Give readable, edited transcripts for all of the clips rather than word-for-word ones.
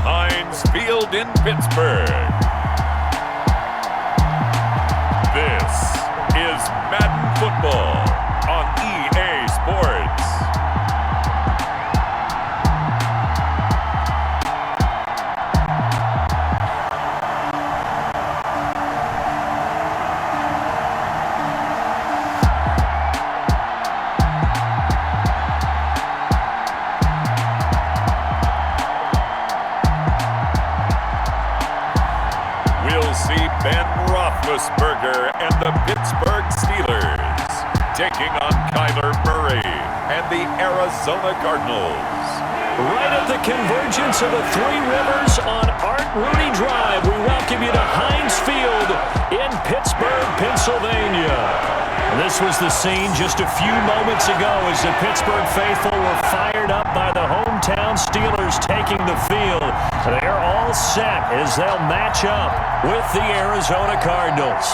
Heinz Field in Pittsburgh. This is Madden Football on EA Sports. Ben Roethlisberger and the Pittsburgh Steelers taking on Kyler Murray and the Arizona Cardinals. Right at the convergence of the Three Rivers on Art Rooney Drive, we welcome you to Heinz Field in Pittsburgh, Pennsylvania. This was the scene just a few moments ago as the Pittsburgh faithful were fired up by the hometown Steelers taking the field. They're all set as they'll match up with the Arizona Cardinals.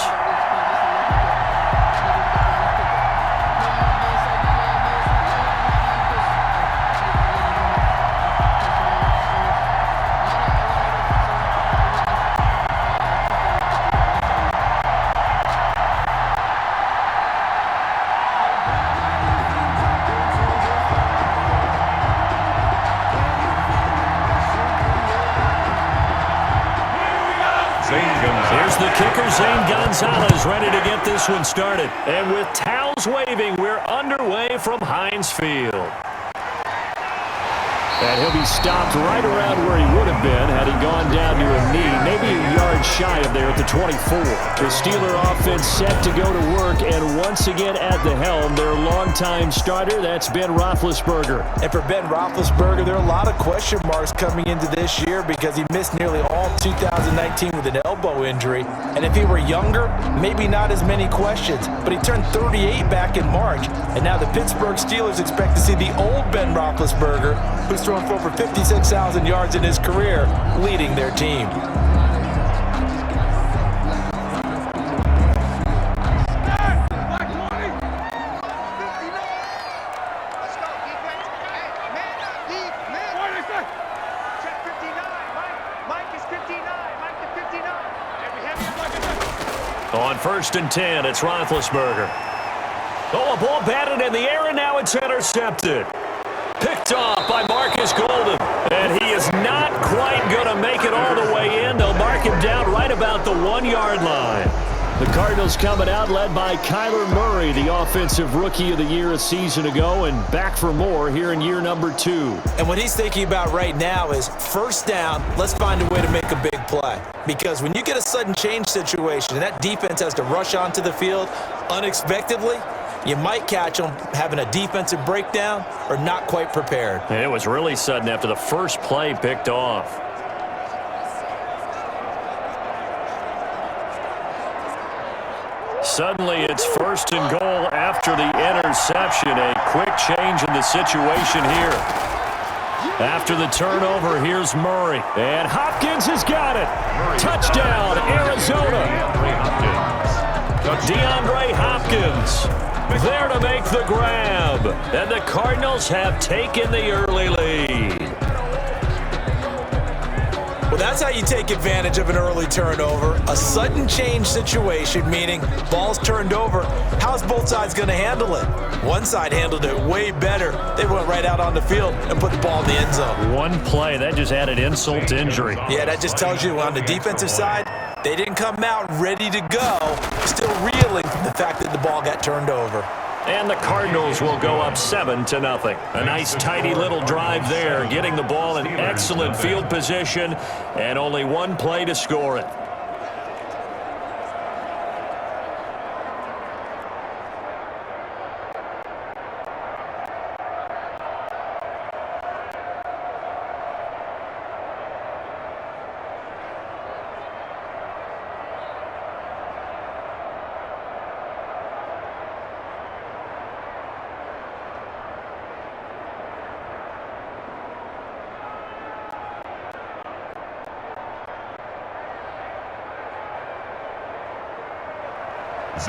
Here's the kicker, Zane Gonzalez, ready to get this one started. And with towels waving, we're underway from Heinz Field. And he'll be stopped right around where he would have been had he gone down to a knee, maybe a yard shy of there at the 24. The Steeler offense set to go to work, and once again at the helm, their longtime starter, that's Ben Roethlisberger. And for Ben Roethlisberger, there are a lot of question marks coming into this year because he missed nearly all 2019 with an elbow injury. And if he were younger, maybe not as many questions. But he turned 38 back in March, and now the Pittsburgh Steelers expect to see the old Ben Roethlisberger, who's thrown for over 56,000 yards in his career, leading their team. On 1st and 10, it's Roethlisberger. Oh, a ball batted in the air, and now it's intercepted. Picked off by Marcus Golden. And he is not quite going to make it all the way in. They'll mark him down right about the 1-yard line. The Cardinals coming out led by Kyler Murray, the offensive rookie of the year a season ago, and back for more here in year number 2. And what he's thinking about right now is first down, let's find a way to make a big play. Because when you get a sudden change situation and that defense has to rush onto the field unexpectedly, you might catch them having a defensive breakdown or not quite prepared. And it was really sudden after the first play picked off. Suddenly, it's 1st and goal after the interception. A quick change in the situation here. After the turnover, here's Murray. And Hopkins has got it. Touchdown, Arizona. DeAndre Hopkins there to make the grab. And the Cardinals have taken the early lead. Well, that's how you take advantage of an early turnover. A sudden change situation, meaning ball's turned over. How's both sides going to handle it? One side handled it way better. They went right out on the field and put the ball in the end zone. One play, that just added insult to injury. Yeah, that just tells you on the defensive side, they didn't come out ready to go, still reeling from the fact that the ball got turned over. And the Cardinals will go up 7-0. A nice, tidy little drive there, getting the ball in excellent field position, and only one play to score it.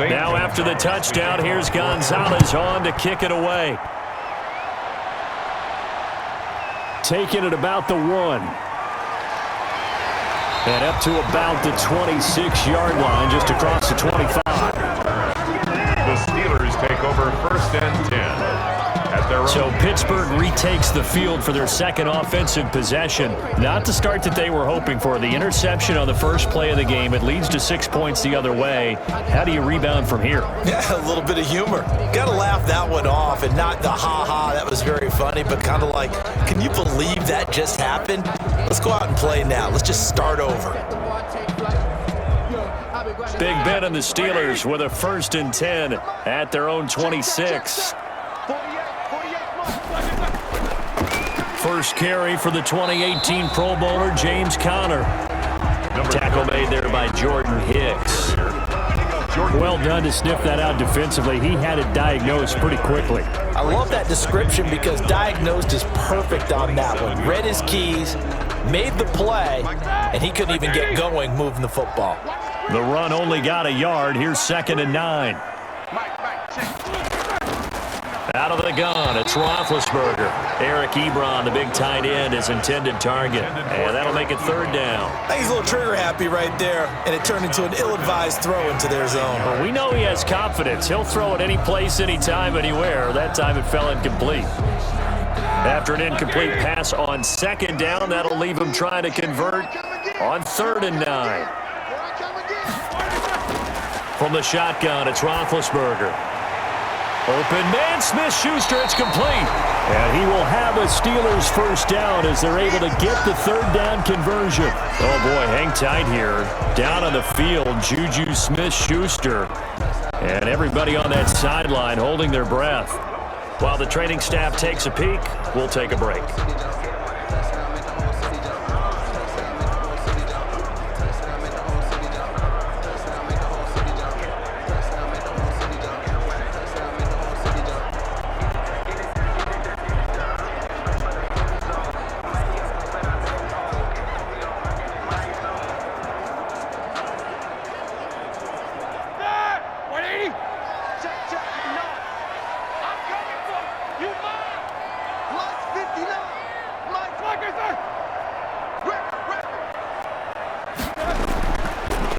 Now after the touchdown, here's Gonzalez on to kick it away. Taking it about the 1. And up to about the 26-yard line, just across the 25. The Steelers take over 1st and 10. At their So Pittsburgh retakes the field for their second offensive possession. Not the start that they were hoping for. The interception on the first play of the game. It leads to 6 points the other way. How do you rebound from here? Yeah, a little bit of humor. Got to laugh that one off and not the ha-ha. That was very funny, but kind of like, can you believe that just happened? Let's go out and play now. Let's just start over. Big Ben and the Steelers with a 1st and 10 at their own 26. First carry for the 2018 Pro Bowler, James Conner. Tackle made there by Jordan Hicks. Well done to sniff that out defensively. He had it diagnosed pretty quickly. I love that description because diagnosed is perfect on that one. Read his keys, made the play, and he couldn't even get going moving the football. The run only got a yard. Here's 2nd and 9. Out of the gun, it's Roethlisberger. Eric Ebron, the big tight end, is intended target. And that'll make it 3rd down. I think he's a little trigger happy right there, and it turned into an ill-advised throw into their zone. Well, we know he has confidence. He'll throw it any place, anytime, anywhere. That time it fell incomplete. After an incomplete pass on 2nd down, that'll leave him trying to convert on 3rd and 9. From the shotgun, it's Roethlisberger. Open man, Smith-Schuster, it's complete. And he will have a Steelers 1st down as they're able to get the 3rd down conversion. Oh, boy, hang tight here. Down on the field, Juju Smith-Schuster. And everybody on that sideline holding their breath. While the training staff takes a peek, we'll take a break.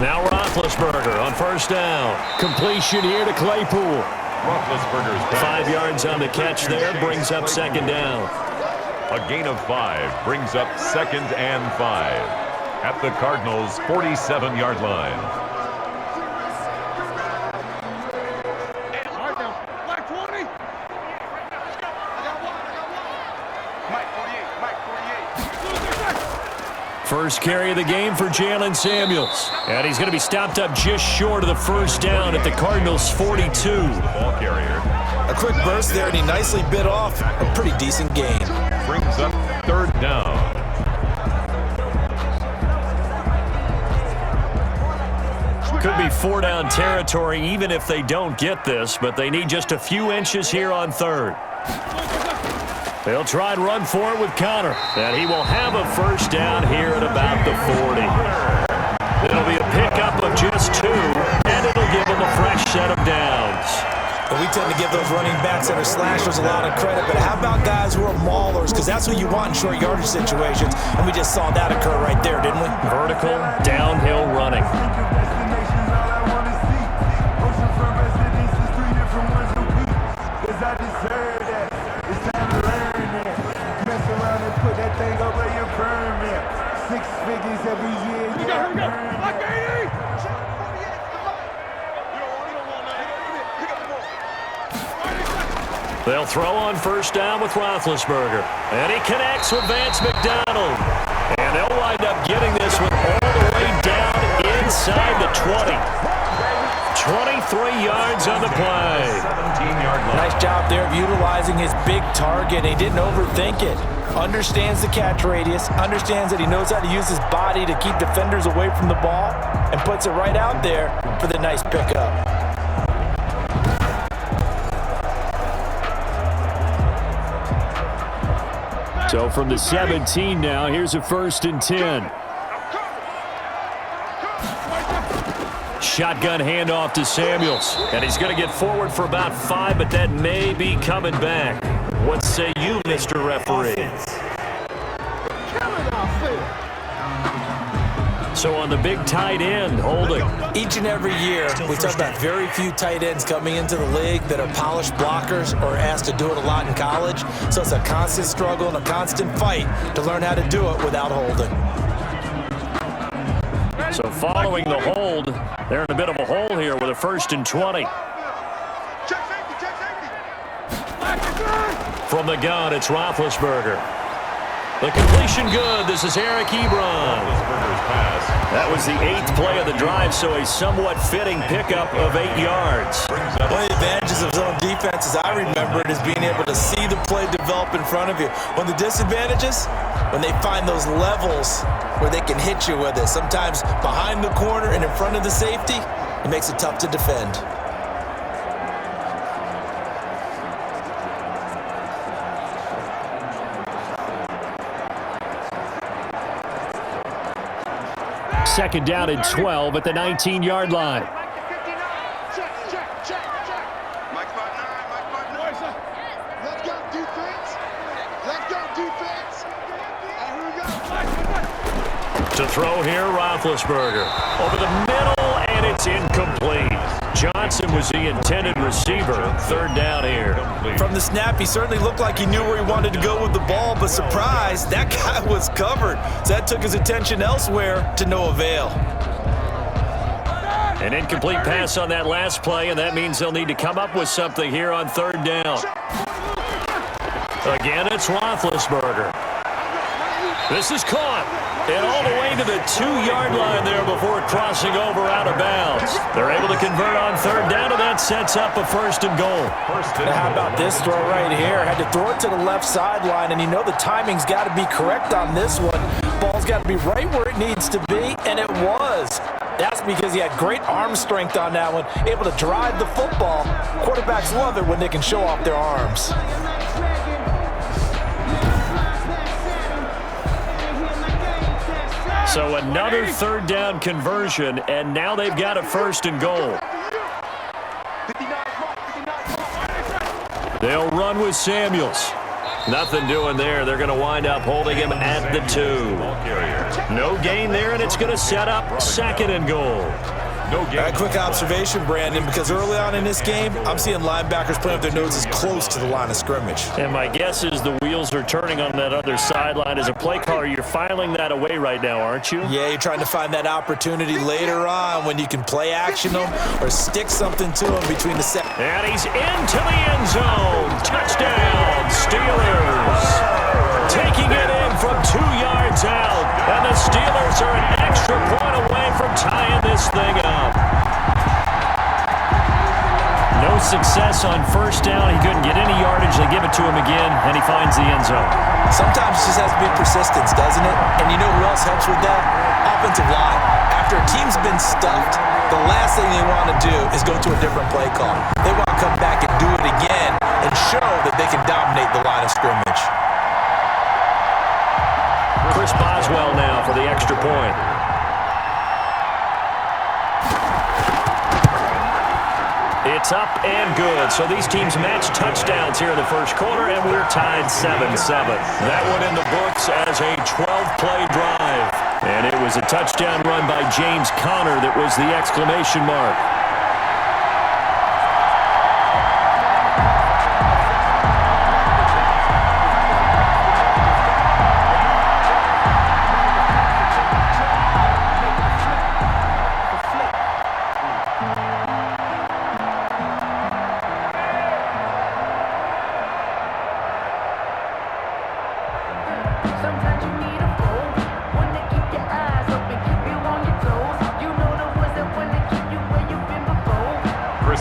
Now Roethlisberger on 1st down. Completion here to Claypool. Roethlisberger's 5 yards on the catch there, brings up 2nd down. A gain of 5 brings up 2nd and 5 at the Cardinals' 47-yard line. First carry of the game for Jalen Samuels. And he's going to be stopped up just short of the 1st down at the Cardinals' 42. Ball carrier. A quick burst there, and he nicely bit off a pretty decent gain. Brings up 3rd down. Could be 4-down territory even if they don't get this, but they need just a few inches here on 3rd. They'll try and run for it with Conner. And he will have a 1st down here at about the 40. It'll be a pickup of just 2, and it'll give them a fresh set of downs. And we tend to give those running backs that are slashers a lot of credit, but how about guys who are maulers? Because that's what you want in short yardage situations, and we just saw that occur right there, didn't we? Vertical, downhill running. They'll throw on 1st down with Roethlisberger. And he connects with Vance McDonald. And they'll wind up getting this one all the way down inside the 20. 23 yards on the play. 17-yard line. Nice job there of utilizing his big target. He didn't overthink it. Understands the catch radius. Understands that he knows how to use his body to keep defenders away from the ball. And puts it right out there for the nice pickup. So from the 17 now, here's a 1st and 10. Shotgun handoff to Samuels. And he's going to get forward for about 5, but that may be coming back. What say you, Mr. Referee? So on the big tight end, holding. Each and every year, we talk about very few tight ends coming into the league that are polished blockers or asked to do it a lot in college. So it's a constant struggle and a constant fight to learn how to do it without holding. So following the hold, they're in a bit of a hole here with a 1st and 20. From the gun, it's Roethlisberger. The completion good. This is Eric Ebron. That was the 8th play of the drive, so a somewhat fitting pickup of 8 yards. One of the advantages of zone defense, as I remember it, is being able to see the play develop in front of you. One of the disadvantages, when they find those levels where they can hit you with it, sometimes behind the corner and in front of the safety, it makes it tough to defend. Second down and 12 at the 19-yard line. Let's go defense. Let's go defense. And here we go. To throw here, Roethlisberger. Over the middle, and it's incomplete. Johnson was the intended receiver. 3rd down here. From the snap, he certainly looked like he knew where he wanted to go with the ball, but surprise, that guy was covered. So that took his attention elsewhere to no avail. An incomplete pass on that last play, and that means they'll need to come up with something here on 3rd down. Again, it's Roethlisberger. This is caught. And all the way to the 2-yard line there before crossing over out of bounds. They're able to convert on 3rd down, and that sets up a 1st and goal. Now how about this throw right here? Had to throw it to the left sideline, and you know the timing's got to be correct on this one. Ball's got to be right where it needs to be, and it was. That's because he had great arm strength on that one, able to drive the football. Quarterbacks love it when they can show off their arms. So another 3rd down conversion, and now they've got a 1st and goal. They'll run with Samuels. Nothing doing there. They're going to wind up holding him at the 2. No gain there, and it's going to set up 2nd and goal. A quick observation, Brandon, because early on in this game, I'm seeing linebackers playing with their noses close to the line of scrimmage. And my guess is the wheels are turning on that other sideline. As a play caller, you're filing that away right now, aren't you? Yeah, you're trying to find that opportunity later on when you can play action them or stick something to them between the set. And he's into the end zone. Touchdown, Steelers. Taking it in from 2 yards out. And the Steelers are an extra point away from tying this thing up. No success on 1st down. He couldn't get any yardage. They give it to him again, and he finds the end zone. Sometimes it just has to be persistence, doesn't it? And you know who else helps with that? Offensive line. After a team's been stuffed, the last thing they want to do is go to a different play call. They want to come back and do it again and show that they can dominate the line of scrimmage. Chris Boswell now for the extra point. It's up and good. So these teams match touchdowns here in the 1st quarter, and we're tied 7-7. That one in the books as a 12-play drive. And it was a touchdown run by James Conner that was the exclamation mark.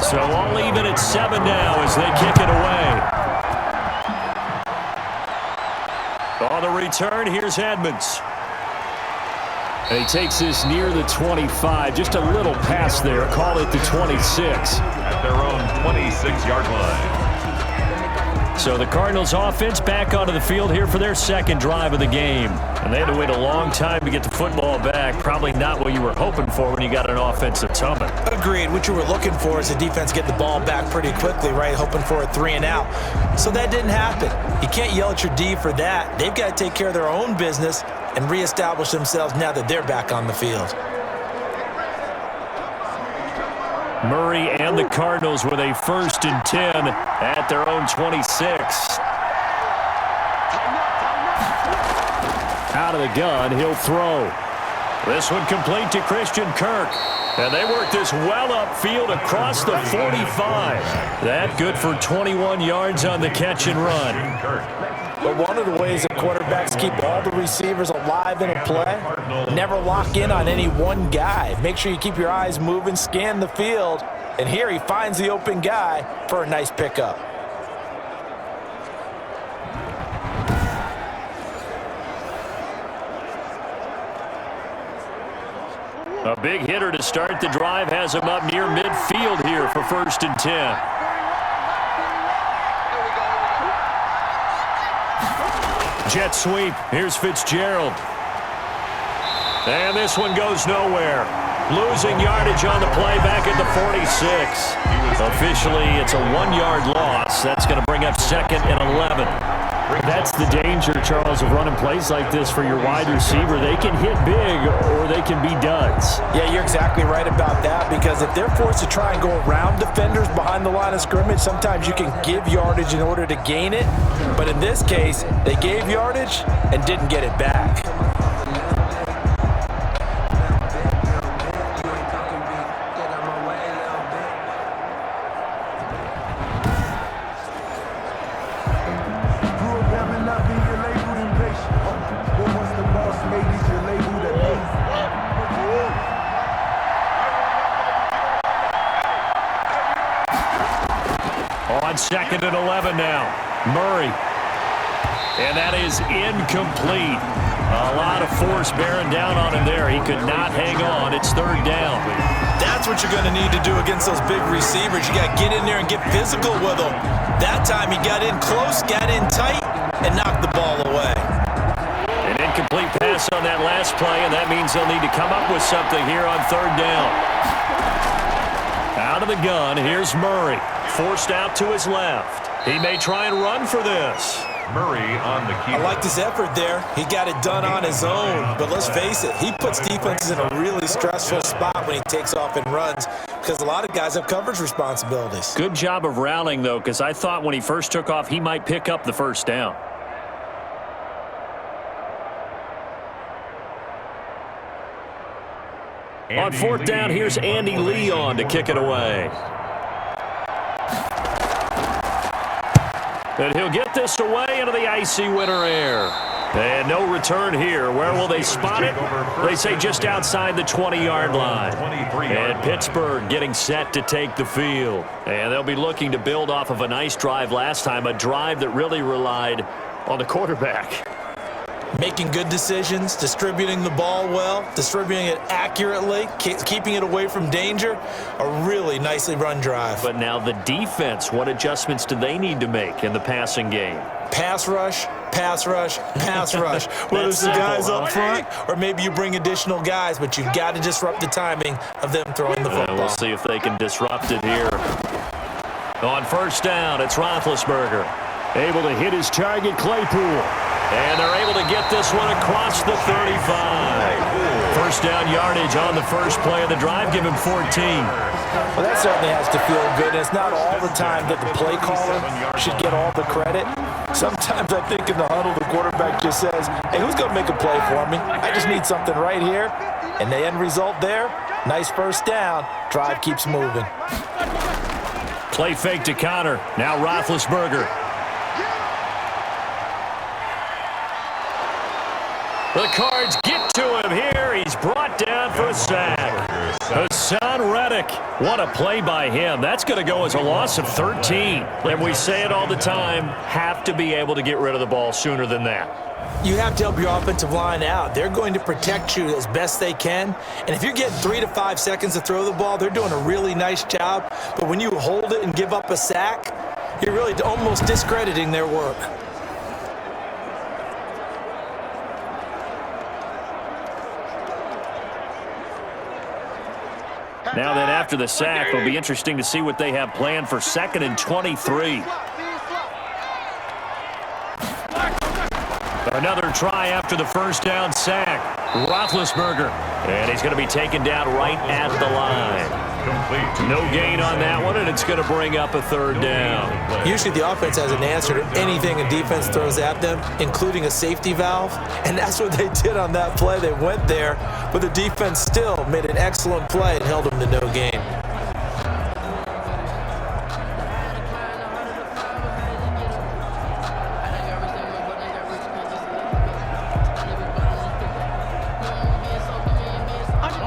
So all even at 7 now as they kick it away. On the return, here's Edmonds. And he takes this near the 25, just a little past there, call it the 26. At their own 26-yard line. So the Cardinals offense back onto the field here for their 2nd drive of the game. And they had to wait a long time to get the football back. Probably not what you were hoping for when you got an offensive tumbling. Agreed. What you were looking for is the defense get the ball back pretty quickly, right? Hoping for a 3 and out. So that didn't happen. You can't yell at your D for that. They've got to take care of their own business and reestablish themselves now that they're back on the field. Murray and the Cardinals with a 1st and 10 at their own 26. Out of the gun, he'll throw. This one complete to Christian Kirk. And they work this well upfield across the 45. That good for 21 yards on the catch and run. But one of the ways that quarterbacks keep all the receivers alive in a play, never lock in on any one guy. Make sure you keep your eyes moving, scan the field, and here he finds the open guy for a nice pickup. A big hitter to start the drive has him up near midfield here for 1st and 10. Jet sweep. Here's Fitzgerald. And this one goes nowhere. Losing yardage on the play back at the 46. Officially, it's a 1-yard loss. That's going to bring up 2nd and 11. That's the danger, Charles, of running plays like this for your wide receiver. They can hit big or they can be duds. Yeah, you're exactly right about that, because if they're forced to try and go around defenders behind the line of scrimmage, sometimes you can give yardage in order to gain it. But in this case, they gave yardage and didn't get it back. On 2nd and 11 now. Murray. And that is incomplete. A lot of force bearing down on him there. He could not hang on. It's 3rd down. That's what you're going to need to do against those big receivers. You got to get in there and get physical with them. That time he got in close, got in tight, and knocked the ball away. An incomplete pass on that last play, and that means they'll need to come up with something here on 3rd down. Out of the gun, here's Murray. Forced out to his left. He may try and run for this. Murray on the key. I liked his effort there. He got it done on his own. But let's face it, he puts defenses in a really stressful spot when he takes off and runs, because a lot of guys have coverage responsibilities. Good job of rallying, though, because I thought when he first took off, he might pick up the 1st down. On 4th down, here's Andy Lee on to kick it away. And he'll get this away into the icy winter air. And no return here. Where will they spot it? They say just outside the 20-yard line. And Pittsburgh getting set to take the field. And they'll be looking to build off of a nice drive last time, a drive that really relied on the quarterback. Making good decisions, distributing the ball well, distributing it accurately, keeping it away from danger. A really nicely run drive. But now the defense, what adjustments do they need to make in the passing game? Pass rush, pass rush, pass rush. Whether it's the guys up front or maybe you bring additional guys, but you've got to disrupt the timing of them throwing the football. We'll see if they can disrupt it here. On 1st down, it's Roethlisberger. Able to hit his target, Claypool. And they're able to get this one across the 35. 1st down yardage on the first play of the drive. Give him 14. Well, that certainly has to feel good. It's not all the time that the play caller should get all the credit. Sometimes I think in the huddle, the quarterback just says, hey, who's going to make a play for me? I just need something right here. And the end result there, nice 1st down. Drive keeps moving. Play fake to Connor. Now Roethlisberger. The Cards get to him here. He's brought down for a sack. Hassan Reddick. What a play by him. That's going to go as a loss of 13. And we say it all the time, have to be able to get rid of the ball sooner than that. You have to help your offensive line out. They're going to protect you as best they can. And if you're getting 3 to 5 seconds to throw the ball, they're doing a really nice job. But when you hold it and give up a sack, you're really almost discrediting their work. Now then, after the sack, it'll be interesting to see what they have planned for 2nd and 23. Another try after the first down sack. Roethlisberger. And he's going to be taken down right at the line. Complete. No gain on that one, and it's going to bring up a third down. Usually the offense has an answer to anything a defense throws at them, including a safety valve, and that's what they did on that play. They went there, but the defense still made an excellent play and held them to no gain.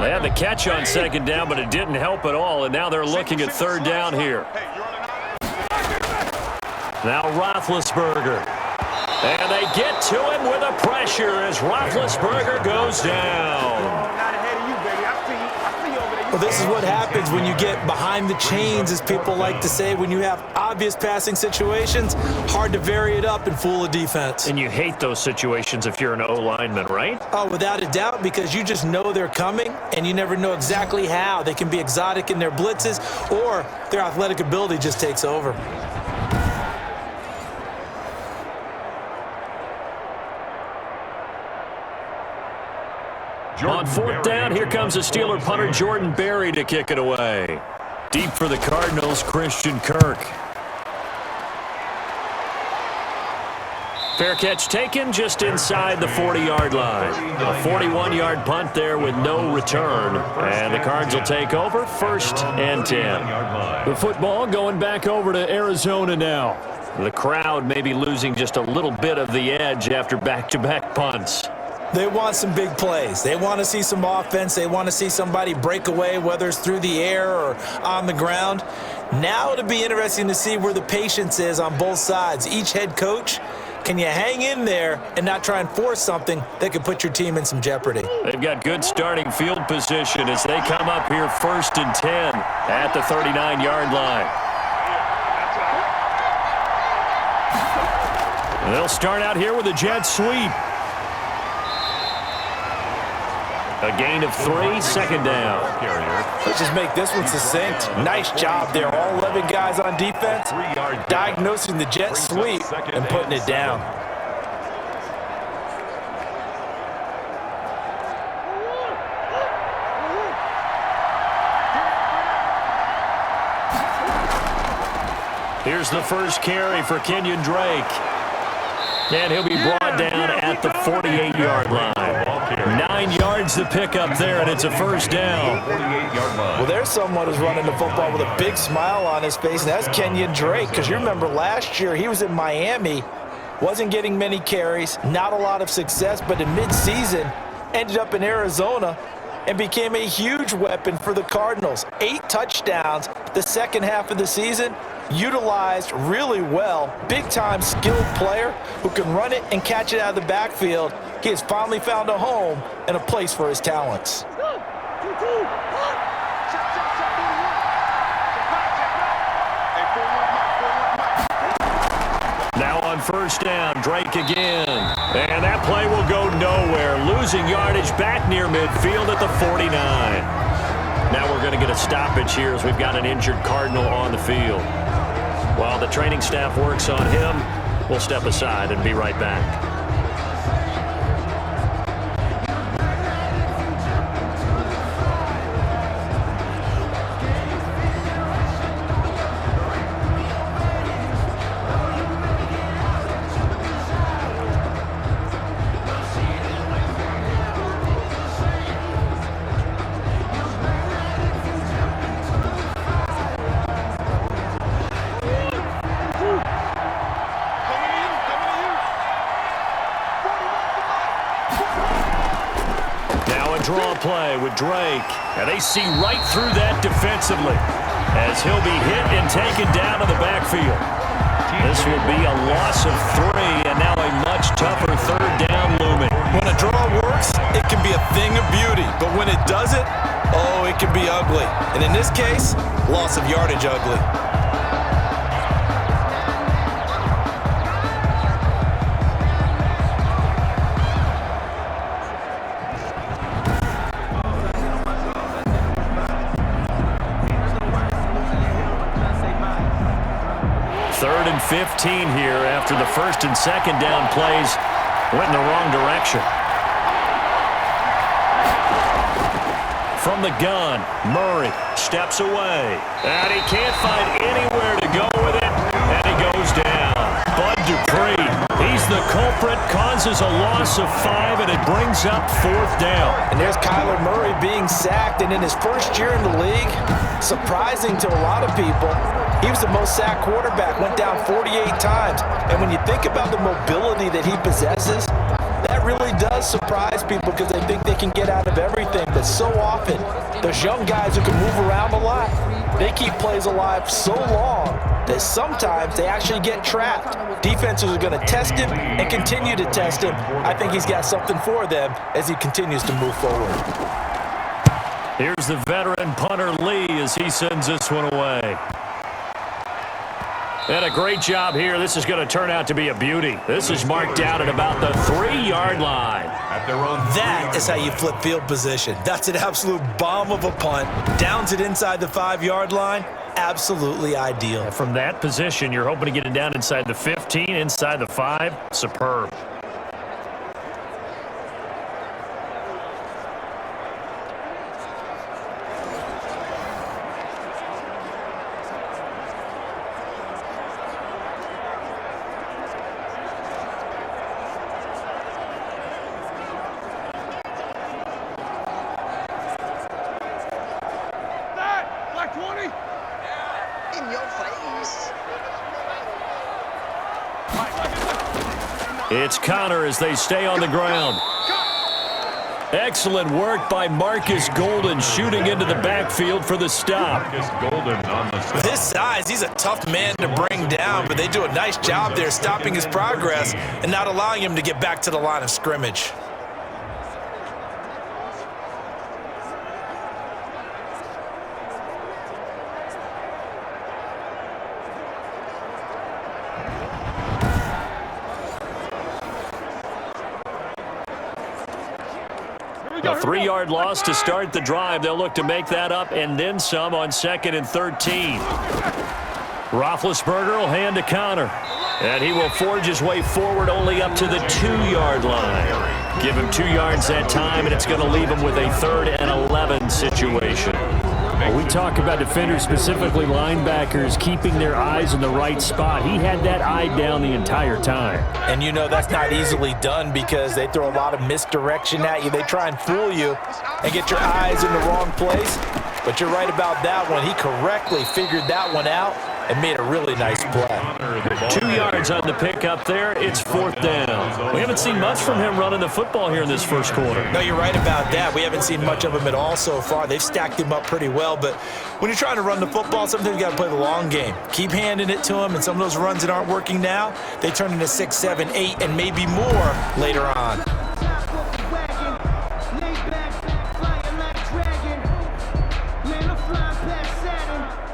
They had the catch on second down, but it didn't help at all, and now they're looking at third down here. Now Roethlisberger. And they get to him with a pressure as Roethlisberger goes down. Well, this is what happens when you get behind the chains, as people like to say. When you have obvious passing situations, hard to vary it up and fool a defense. And you hate those situations if you're an O-lineman, right? Oh, without a doubt, because you just know they're coming, and you never know exactly how. They can be exotic in their blitzes, or their athletic ability just takes over. On fourth down, here comes the Steeler punter Jordan Berry to kick it away. Deep for the Cardinals, Christian Kirk. Fair catch taken just inside the 40-yard line. A 41-yard punt there with no return. And the Cards will take over, 1st and 10. The football going back over to Arizona now. The crowd may be losing just a little bit of the edge after back-to-back punts. They want some big plays. They want to see some offense. They want to see somebody break away, whether it's through the air or on the ground. Now it'll be interesting to see where the patience is on both sides. Each head coach, can you hang in there and not try and force something that could put your team in some jeopardy? They've got good starting field position as they come up here 1st and 10 at the 39-yard line. And they'll start out here with a jet sweep. A gain of 3, 2nd down. Let's just make this one succinct. Nice job there. All 11 guys on defense diagnosing the jet sweep and putting it down. Here's the first carry for Kenyon Drake. And he'll be brought down at the 48-yard line. 9 yards to pick up there, and it's a 1st down. Well, there's someone who's running the football with a big smile on his face, and that's Kenyon Drake, because you remember last year he was in Miami, wasn't getting many carries, not a lot of success, but in midseason ended up in Arizona and became a huge weapon for the Cardinals. 8 touchdowns the second half of the season, utilized really well. Big-time skilled player who can run it and catch it out of the backfield. He has finally found a home and a place for his talents. Now on 1st down, Drake again. And that play will go nowhere. Losing yardage back near midfield at the 49. Now we're going to get a stoppage here as we've got an injured Cardinal on the field. While the training staff works on him, we'll step aside and be right back. Draw play with Drake, and they see right through that defensively as he'll be hit and taken down to the backfield. This will be a loss of 3, and now a much tougher 3rd down looming. When a draw works, it can be a thing of beauty, but when it doesn't, oh, it can be ugly. And in this case, loss of yardage ugly. Third and 15 here after the 1st and 2nd down plays Went in the wrong direction. From the gun, Murray steps away. And he can't find anywhere to go with it. And he goes down. Bud Dupree, he's the culprit, causes a loss of 5, and it brings up 4th down. And there's Kyler Murray being sacked, and in his first year in the league, surprising to a lot of people, he was the most sacked quarterback, went down 48 times. And when you think about the mobility that he possesses, that really does surprise people because they think they can get out of everything. But so often, those young guys who can move around a lot, they keep plays alive so long that sometimes they actually get trapped. Defenses are going to test him and continue to test him. I think he's got something for them as he continues to move forward. Here's the veteran punter Lee as he sends this one away. And a great job here. This is going to turn out to be a beauty. This is marked down at about the 3-yard line. At their own That is how you flip field position. That's an absolute bomb of a punt. Downs it inside the 5-yard line. Absolutely ideal. From that position, you're hoping to get it down inside the 15, inside the 5. Superb. It's Connor as they stay on the ground. Excellent work by Marcus Golden, shooting into the backfield for the stop. Marcus Golden on the stop. With his size, he's a tough man to bring down, but they do a nice job there stopping his progress and not allowing him to get back to the line of scrimmage. A 3-yard loss to start the drive. They'll look to make that up and then some on 2nd and 13. Roethlisberger will hand to Connor. And he will forge his way forward only up to the 2-yard line. Give him 2 yards that time, and it's going to leave him with a 3rd and 11 situation. Well, we talk about defenders, specifically linebackers, keeping their eyes in the right spot. He had that eye down the entire time. And you know that's not easily done because they throw a lot of misdirection at you. They try and fool you and get your eyes in the wrong place. But you're right about that one. He correctly figured that one out and made a really nice play. 2 yards on the pickup there. It's 4th down. We haven't seen much from him running the football here in this first quarter. No, you're right about that. We haven't seen much of him at all so far. They've stacked him up pretty well, but when you're trying to run the football, sometimes you got to play the long game. Keep handing it to him, and some of those runs that aren't working now, they turn into 6, 7, 8, and maybe more later on.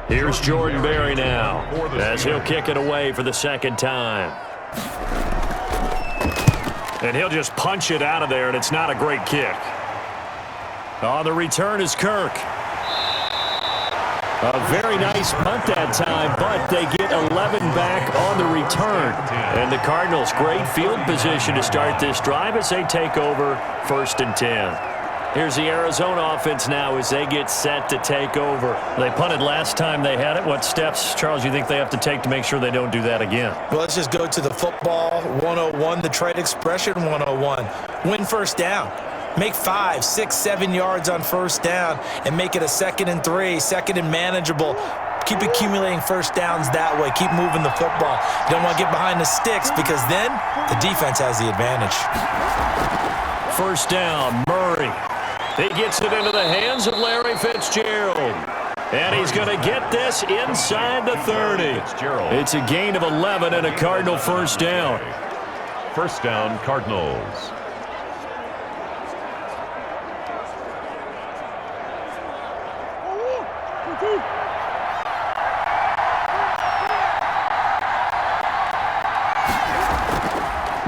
Here's Jordan Berry now as he'll kick it away for the 2nd time. And he'll just punch it out of there, and it's not a great kick. On the return is Kirk. A very nice punt that time, but they get 11 back on the return. And the Cardinals, great field position to start this drive as they take over 1st and 10. Here's the Arizona offense now as they get set to take over. They punted last time they had it. What steps, Charles, you think they have to take to make sure they don't do that again? Well, let's just go to the football 101, the trade expression 101. Win 1st down. Make 5, 6, 7 yards on 1st down and make it a 2nd and 3, 2nd and manageable. Keep accumulating 1st downs that way. Keep moving the football. You don't want to get behind the sticks because then the defense has the advantage. 1st down, Murray. He gets it into the hands of Larry Fitzgerald. And he's going to get this inside the 30. It's a gain of 11 and a Cardinal 1st down. 1st down, Cardinals.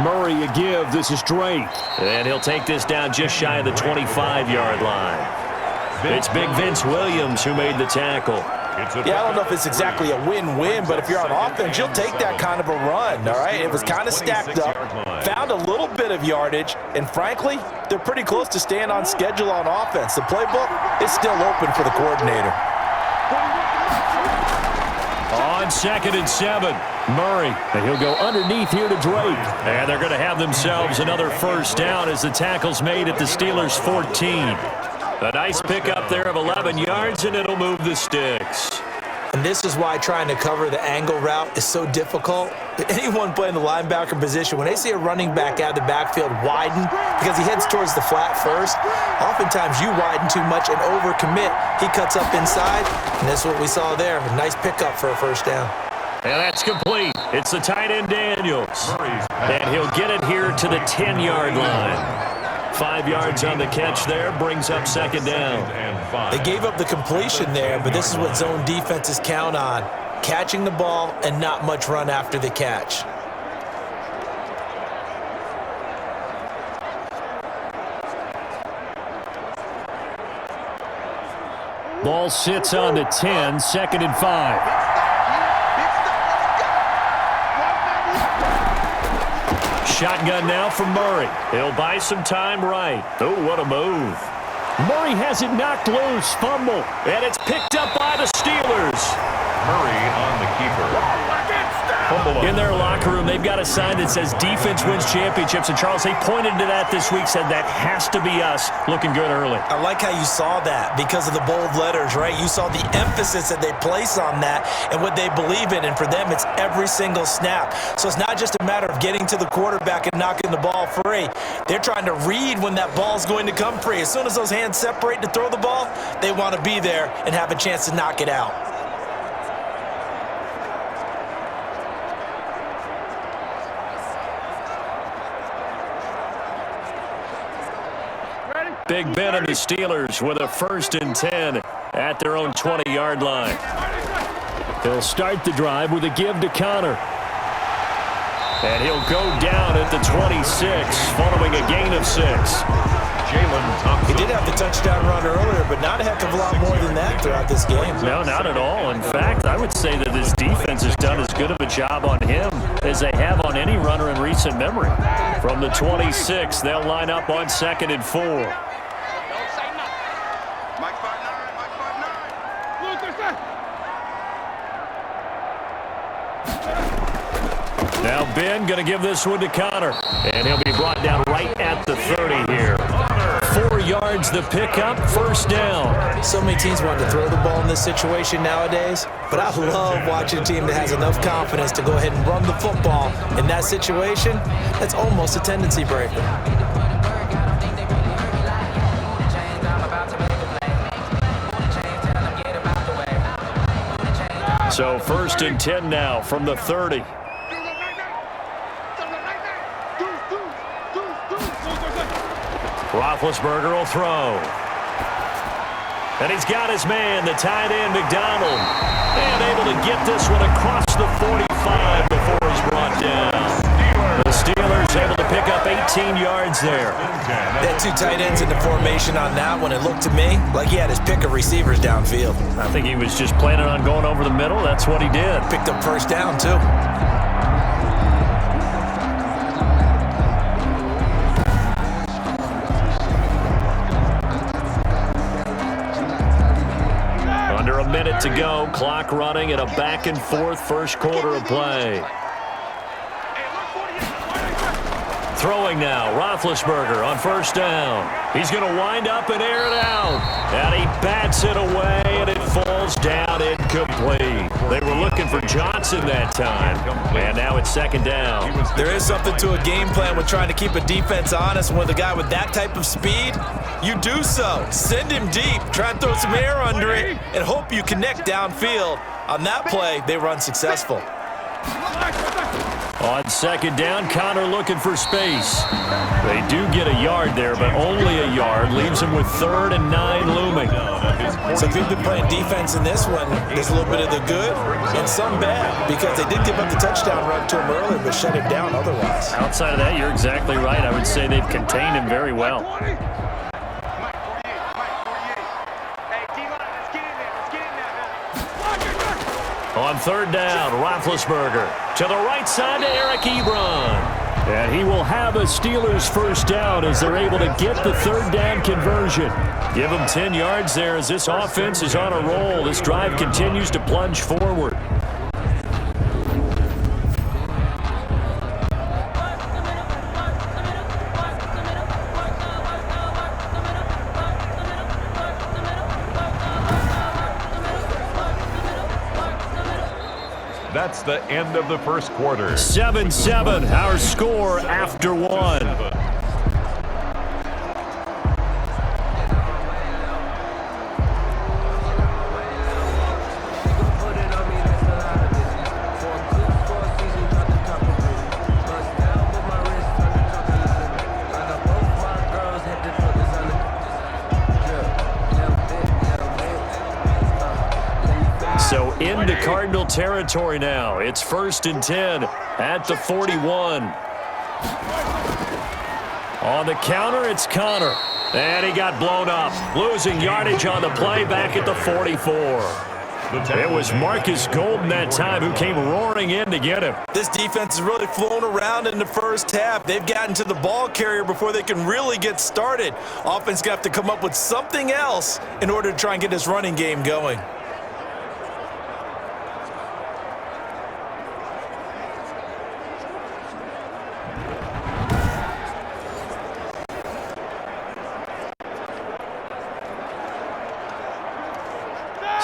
Murray a give. This is Drake. And he'll take this down just shy of the 25-yard line. It's Big Vince Williams who made the tackle. Yeah, I don't know if it's exactly a win-win, but if you're on offense, you'll take that kind of a run, all right? It was kind of stacked up, found a little bit of yardage, and frankly, they're pretty close to staying on schedule on offense. The playbook is still open for the coordinator. On 2nd and 7, Murray. And he'll go underneath here to Drake. And they're going to have themselves another first down as the tackle's made at the Steelers' 14. A nice pickup there of 11 yards, and it'll move the sticks. And this is why trying to cover the angle route is so difficult. Anyone playing the linebacker position, when they see a running back out of the backfield widen because he heads towards the flat first, oftentimes you widen too much and overcommit. He cuts up inside, and that's what we saw there. A nice pickup for a first down. And that's complete. It's the tight end Daniels. And he'll get it here to the 10-yard line. 5 yards on the catch there, brings up 2nd down. They gave up the completion there, but this is what zone defenses count on. Catching the ball and not much run after the catch. Ball sits on the 10, 2nd and 5. Shotgun now from Murray. He'll buy some time right. Oh, what a move. Murray has it knocked loose. Fumble. And it's picked up by the Steelers. Murray on the keeper. In their locker room, they've got a sign that says defense wins championships. And, Charles, they pointed to that this week, said that has to be us. Looking good early. I like how you saw that because of the bold letters, right? You saw the emphasis that they place on that and what they believe in. And for them, it's every single snap. So it's not just a matter of getting to the quarterback and knocking the ball free. They're trying to read when that ball's going to come free. As soon as those hands separate to throw the ball, they want to be there and have a chance to knock it out. Big Ben and the Steelers with a 1st and 10 at their own 20-yard line. They'll start the drive with a give to Connor. And he'll go down at the 26 following a gain of 6. He did have the touchdown run earlier, but not a heck of a lot more than that throughout this game. No, not at all. In fact, I would say that this defense has done as good of a job on him as they have on any runner in recent memory. From the 26, they'll line up on 2nd and 4. Now Ben going to give this one to Connor. And he'll be brought down right at the 30 here. 4 yards the pickup, 1st down. So many teams want to throw the ball in this situation nowadays, but I love watching a team that has enough confidence to go ahead and run the football. In that situation, that's almost a tendency breaker. So 1st and 10 now from the 30. Roethlisberger will throw. And he's got his man, the tight end, McDonald. And able to get this one across the 45 before he's brought down. The Steelers able to pick up 18 yards there. They had 2 tight ends in the formation on that one. It looked to me like he had his pick of receivers downfield. I think he was just planning on going over the middle. That's what he did. Picked up 1st down, too. Under a minute to go, clock running, and a back-and-forth first quarter of play. Throwing now, Roethlisberger on 1st down. He's going to wind up and air it out. And he bats it away, and it falls down incomplete. They were looking for Johnson that time, and now it's 2nd down. There is something to a game plan with trying to keep a defense honest. And with a guy with that type of speed, you do so. Send him deep, try and throw some air under it, and hope you connect downfield. On that play, they run successful. On 2nd down, Connor looking for space. They do get a yard there, but only a yard. Leaves them with 3rd and 9 looming. So if you've been playing defense in this one, there's a little bit of the good and some bad, because they did give up the touchdown run to him earlier, but shut him down otherwise. Outside of that, you're exactly right. I would say they've contained him very well. On third down, Roethlisberger to the right side to Eric Ebron. And he will have a Steelers first down as they're able to get the third down conversion. Give him 10 yards there as this offense is on a roll. This drive continues to plunge forward. That's the end of the first quarter. 7-7, our score after one. So into Cardinal territory now. It's 1st and 10 at the 41. On the counter, it's Connor. And he got blown up. Losing yardage on the play back at the 44. It was Marcus Golden that time who came roaring in to get him. This defense is really flown around in the first half. They've gotten to the ball carrier before they can really get started. Offense got to have to come up with something else in order to try and get this running game going.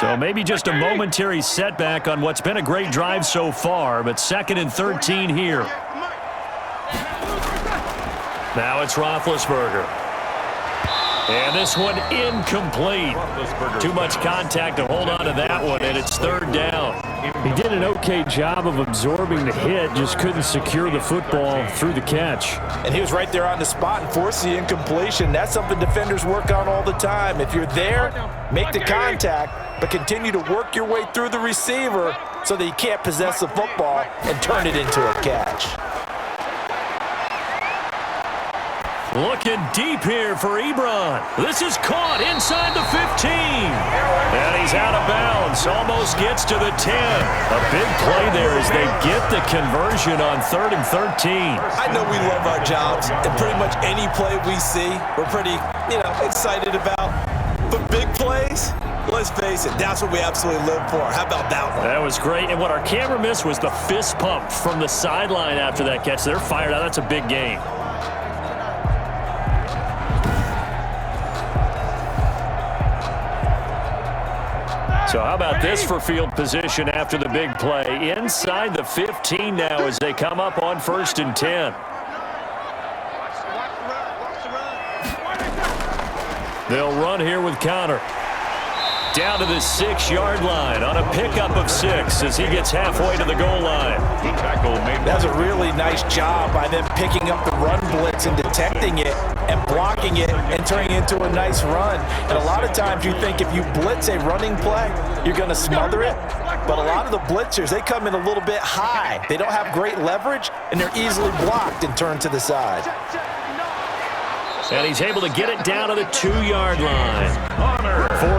So maybe just a momentary setback on what's been a great drive so far, but 2nd and 13 here. Now it's Roethlisberger. And this one incomplete. Too much contact to hold on to that one, and it's 3rd down. He did an okay job of absorbing the hit, just couldn't secure the football through the catch. And he was right there on the spot and forced the incompletion. That's something defenders work on all the time. If you're there, make the contact, but continue to work your way through the receiver so that you can't possess the football and turn it into a catch. Looking deep here for Ebron. This is caught inside the 15. And he's out of bounds. Almost gets to the 10. A big play there as they get the conversion on 3rd and 13. I know we love our jobs, and pretty much any play we see, we're pretty, excited about. But big plays, let's face it, that's what we absolutely live for. How about that one? That was great. And what our camera missed was the fist pump from the sideline after that catch. They're fired out. That's a big game. So how about this for field position after the big play? Inside the 15 now as they come up on 1st and 10. They'll run here with Connor. Down to the 6-yard line on a pickup of 6 as he gets halfway to the goal line. That's a really nice job by them picking up the run blitz and detecting it and blocking it and turning it into a nice run. And a lot of times you think if you blitz a running play, you're going to smother it. But a lot of the blitzers, they come in a little bit high. They don't have great leverage, and they're easily blocked and turned to the side. And he's able to get it down to the 2-yard line.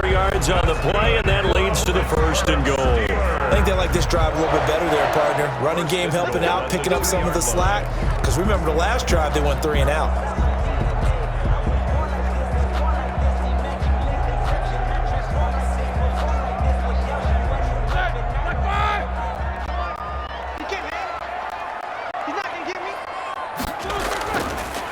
4 yards on the play, and that leads to the 1st and goal. I think they like this drive a little bit better there, partner. Running game helping out, picking up some of the slack. Because remember the last drive, they went 3 and out.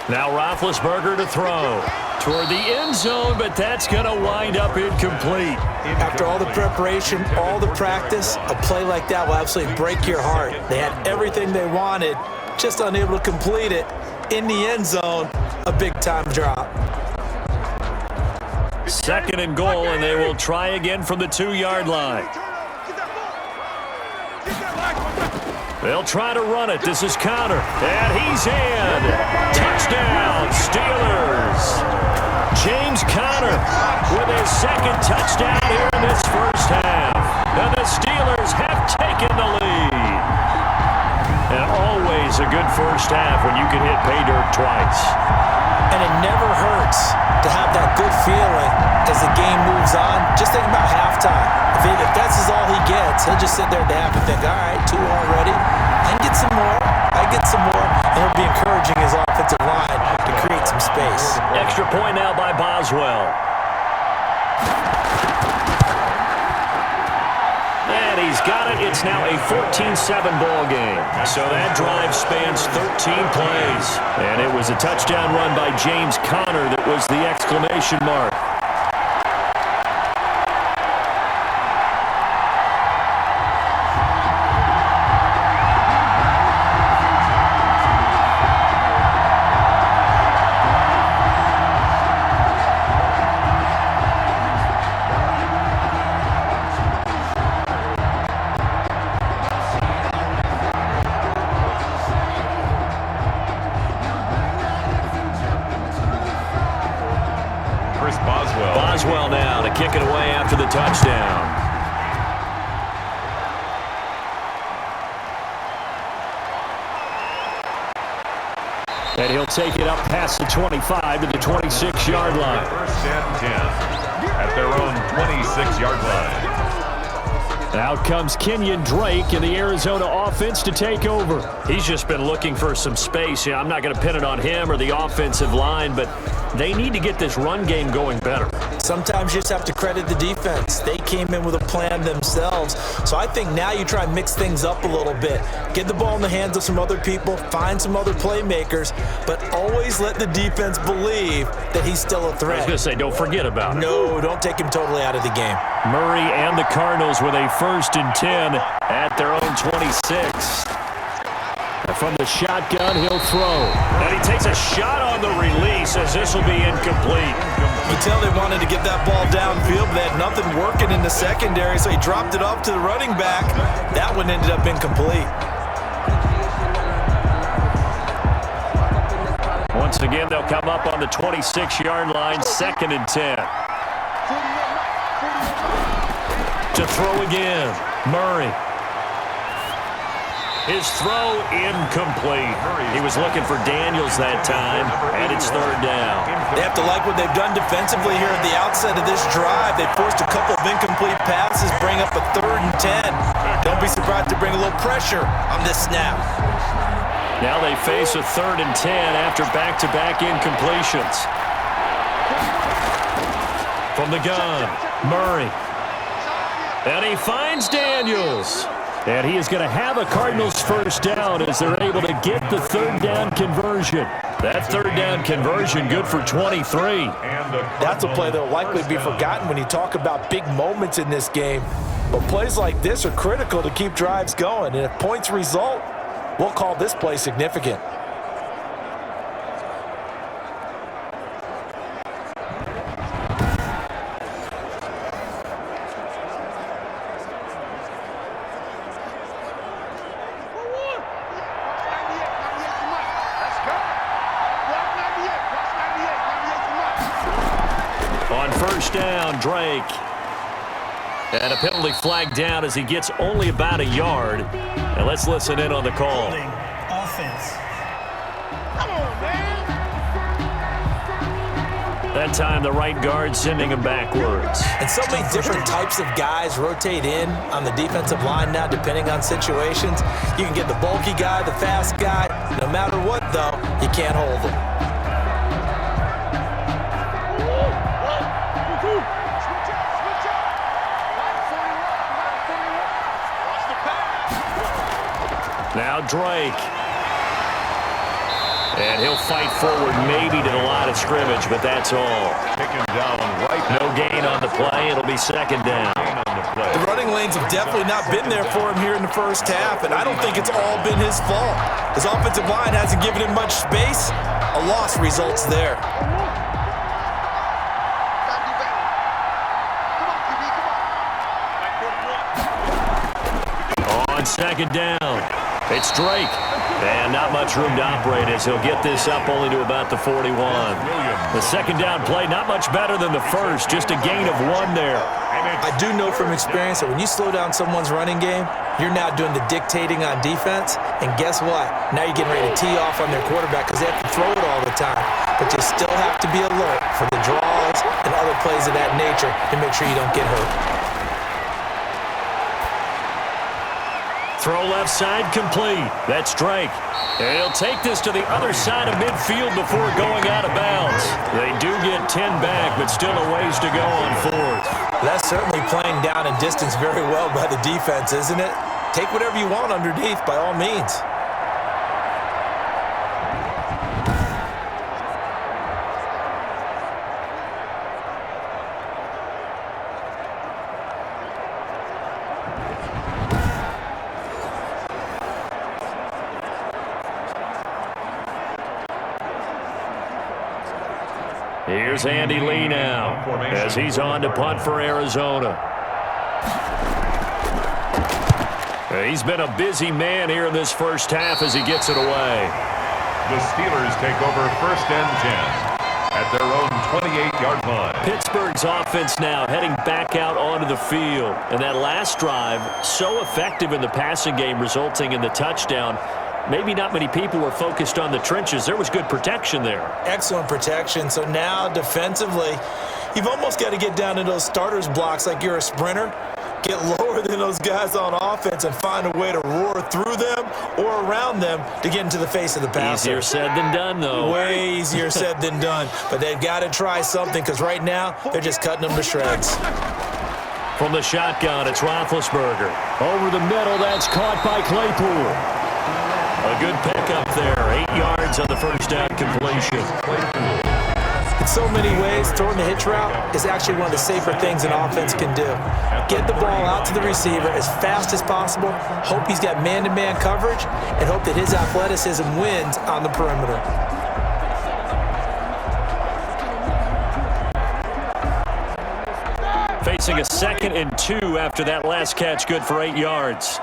Now Roethlisberger to throw toward the end zone, but that's going to wind up incomplete. After all the preparation, all the practice, a play like that will absolutely break your heart. They had everything they wanted, just unable to complete it. In the end zone, a big-time drop. 2nd and goal, and they will try again from the 2-yard line. They'll try to run it. This is Connor, and he's in. Touchdown, Steelers. James Conner with his 2nd touchdown here in this first half. And the Steelers have taken the lead. And always a good first half when you can hit pay dirt twice. And it never hurts to have that good feeling as the game moves on. Just think about halftime. If this is all he gets, He'll just sit there at the half and think, all right, 2 already. I can get some more. And he'll be encouraging his offensive line to create some space. Extra point now by Boswell. And he's got it. It's now a 14-7 ball game. So that drive spans 13 plays. And it was a touchdown run by James Conner that was the exclamation mark. Boswell now to kick it away after the touchdown. And he'll take it up past the 25 to the 26-yard line. First and 10 at their own 26-yard line. Out comes Kenyon Drake in the Arizona offense to take over. He's just been looking for some space. Yeah, I'm not going to pin it on him or the offensive line, but they need to get this run game going better. Sometimes you just have to credit the defense. They came in with a plan themselves. So I think now you try and mix things up a little bit. Get the ball in the hands of some other people, find some other playmakers, but always let the defense believe that he's still a threat. I was going to say, don't forget about it. No, don't take him totally out of the game. Murray and the Cardinals with a 1st and 10 at their own 26. From the shotgun, he'll throw. And he takes a shot on the release as this will be incomplete. You can tell they wanted to get that ball downfield, but they had nothing working in the secondary, so he dropped it off to the running back. That one ended up incomplete. Once again, they'll come up on the 26-yard line, 2nd and 10. To throw again, Murray. His throw incomplete. He was looking for Daniels that time, and it's 3rd down. They have to like what they've done defensively here at the outset of this drive. They forced a couple of incomplete passes, bring up a 3rd and 10. Don't be surprised to bring a little pressure on this snap. Now they face a 3rd and 10 after back-to-back incompletions. From the gun, Murray. And he finds Daniels. And he is going to have a Cardinals 1st down as they're able to get the 3rd down conversion. That 3rd down conversion good for 23. That's a play that will likely be forgotten when you talk about big moments in this game. But plays like this are critical to keep drives going. And if points result, we'll call this play significant. On 1st down, Drake. And a penalty flag down as he gets only about a yard. And let's listen in on the call. Offense. Come on, man. That time the right guard sending him backwards. And so many different types of guys rotate in on the defensive line now depending on situations. You can get the bulky guy, the fast guy. No matter what, though, you can't hold them. Now Drake. And he'll fight forward maybe to the line of scrimmage, but that's all. Taken down right. No gain on the play. It'll be 2nd down. The running lanes have definitely not been there for him here in the first half, and I don't think it's all been his fault. His offensive line hasn't given him much space. A loss results there. On 2nd down, it's Drake. And not much room to operate as he'll get this up only to about the 41. The 2nd down play, not much better than the first, just a gain of 1 there. I do know from experience that when you slow down someone's running game, you're now doing the dictating on defense. And guess what? Now you're getting ready to tee off on their quarterback because they have to throw it all the time. But you still have to be alert for the draws and other plays of that nature to make sure you don't get hurt. Throw left side complete. That's Drake. And he'll take this to the other side of midfield before going out of bounds. They do get 10 back, but still a ways to go on fourth. That's certainly playing down and distance very well by the defense, isn't it? Take whatever you want underneath, by all means. Here's Andy Lee now as he's on to punt for Arizona. He's been a busy man here in this first half as he gets it away. The Steelers take over 1st and 10 at their own 28-yard line. Pittsburgh's offense now heading back out onto the field. And that last drive, so effective in the passing game, resulting in the touchdown. Maybe not many people were focused on the trenches. There was good protection there. Excellent protection. So now defensively, you've almost got to get down to those starters blocks like you're a sprinter. Get lower than those guys on offense and find a way to roar through them or around them to get into the face of the passer. Easier said than done, though. Way easier said than done. But they've got to try something because right now they're just cutting them to shreds. From the shotgun, it's Roethlisberger. Over the middle, that's caught by Claypool. A good pickup there. 8 yards on the first down completion. In so many ways, throwing the hitch route is actually one of the safer things an offense can do. Get the ball out to the receiver as fast as possible, hope he's got man-to-man coverage, and hope that his athleticism wins on the perimeter. Facing a 2nd and 2 after that last catch, good for 8 yards.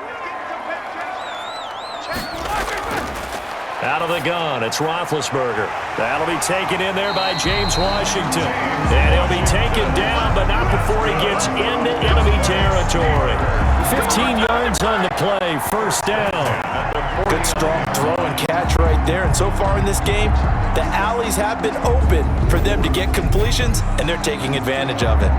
Out of the gun, it's Roethlisberger. That'll be taken in there by James Washington. And he'll be taken down, but not before he gets into enemy territory. 15 yards on the play, first down. Good strong throw and catch right there. And so far in this game, the alleys have been open for them to get completions, and they're taking advantage of it.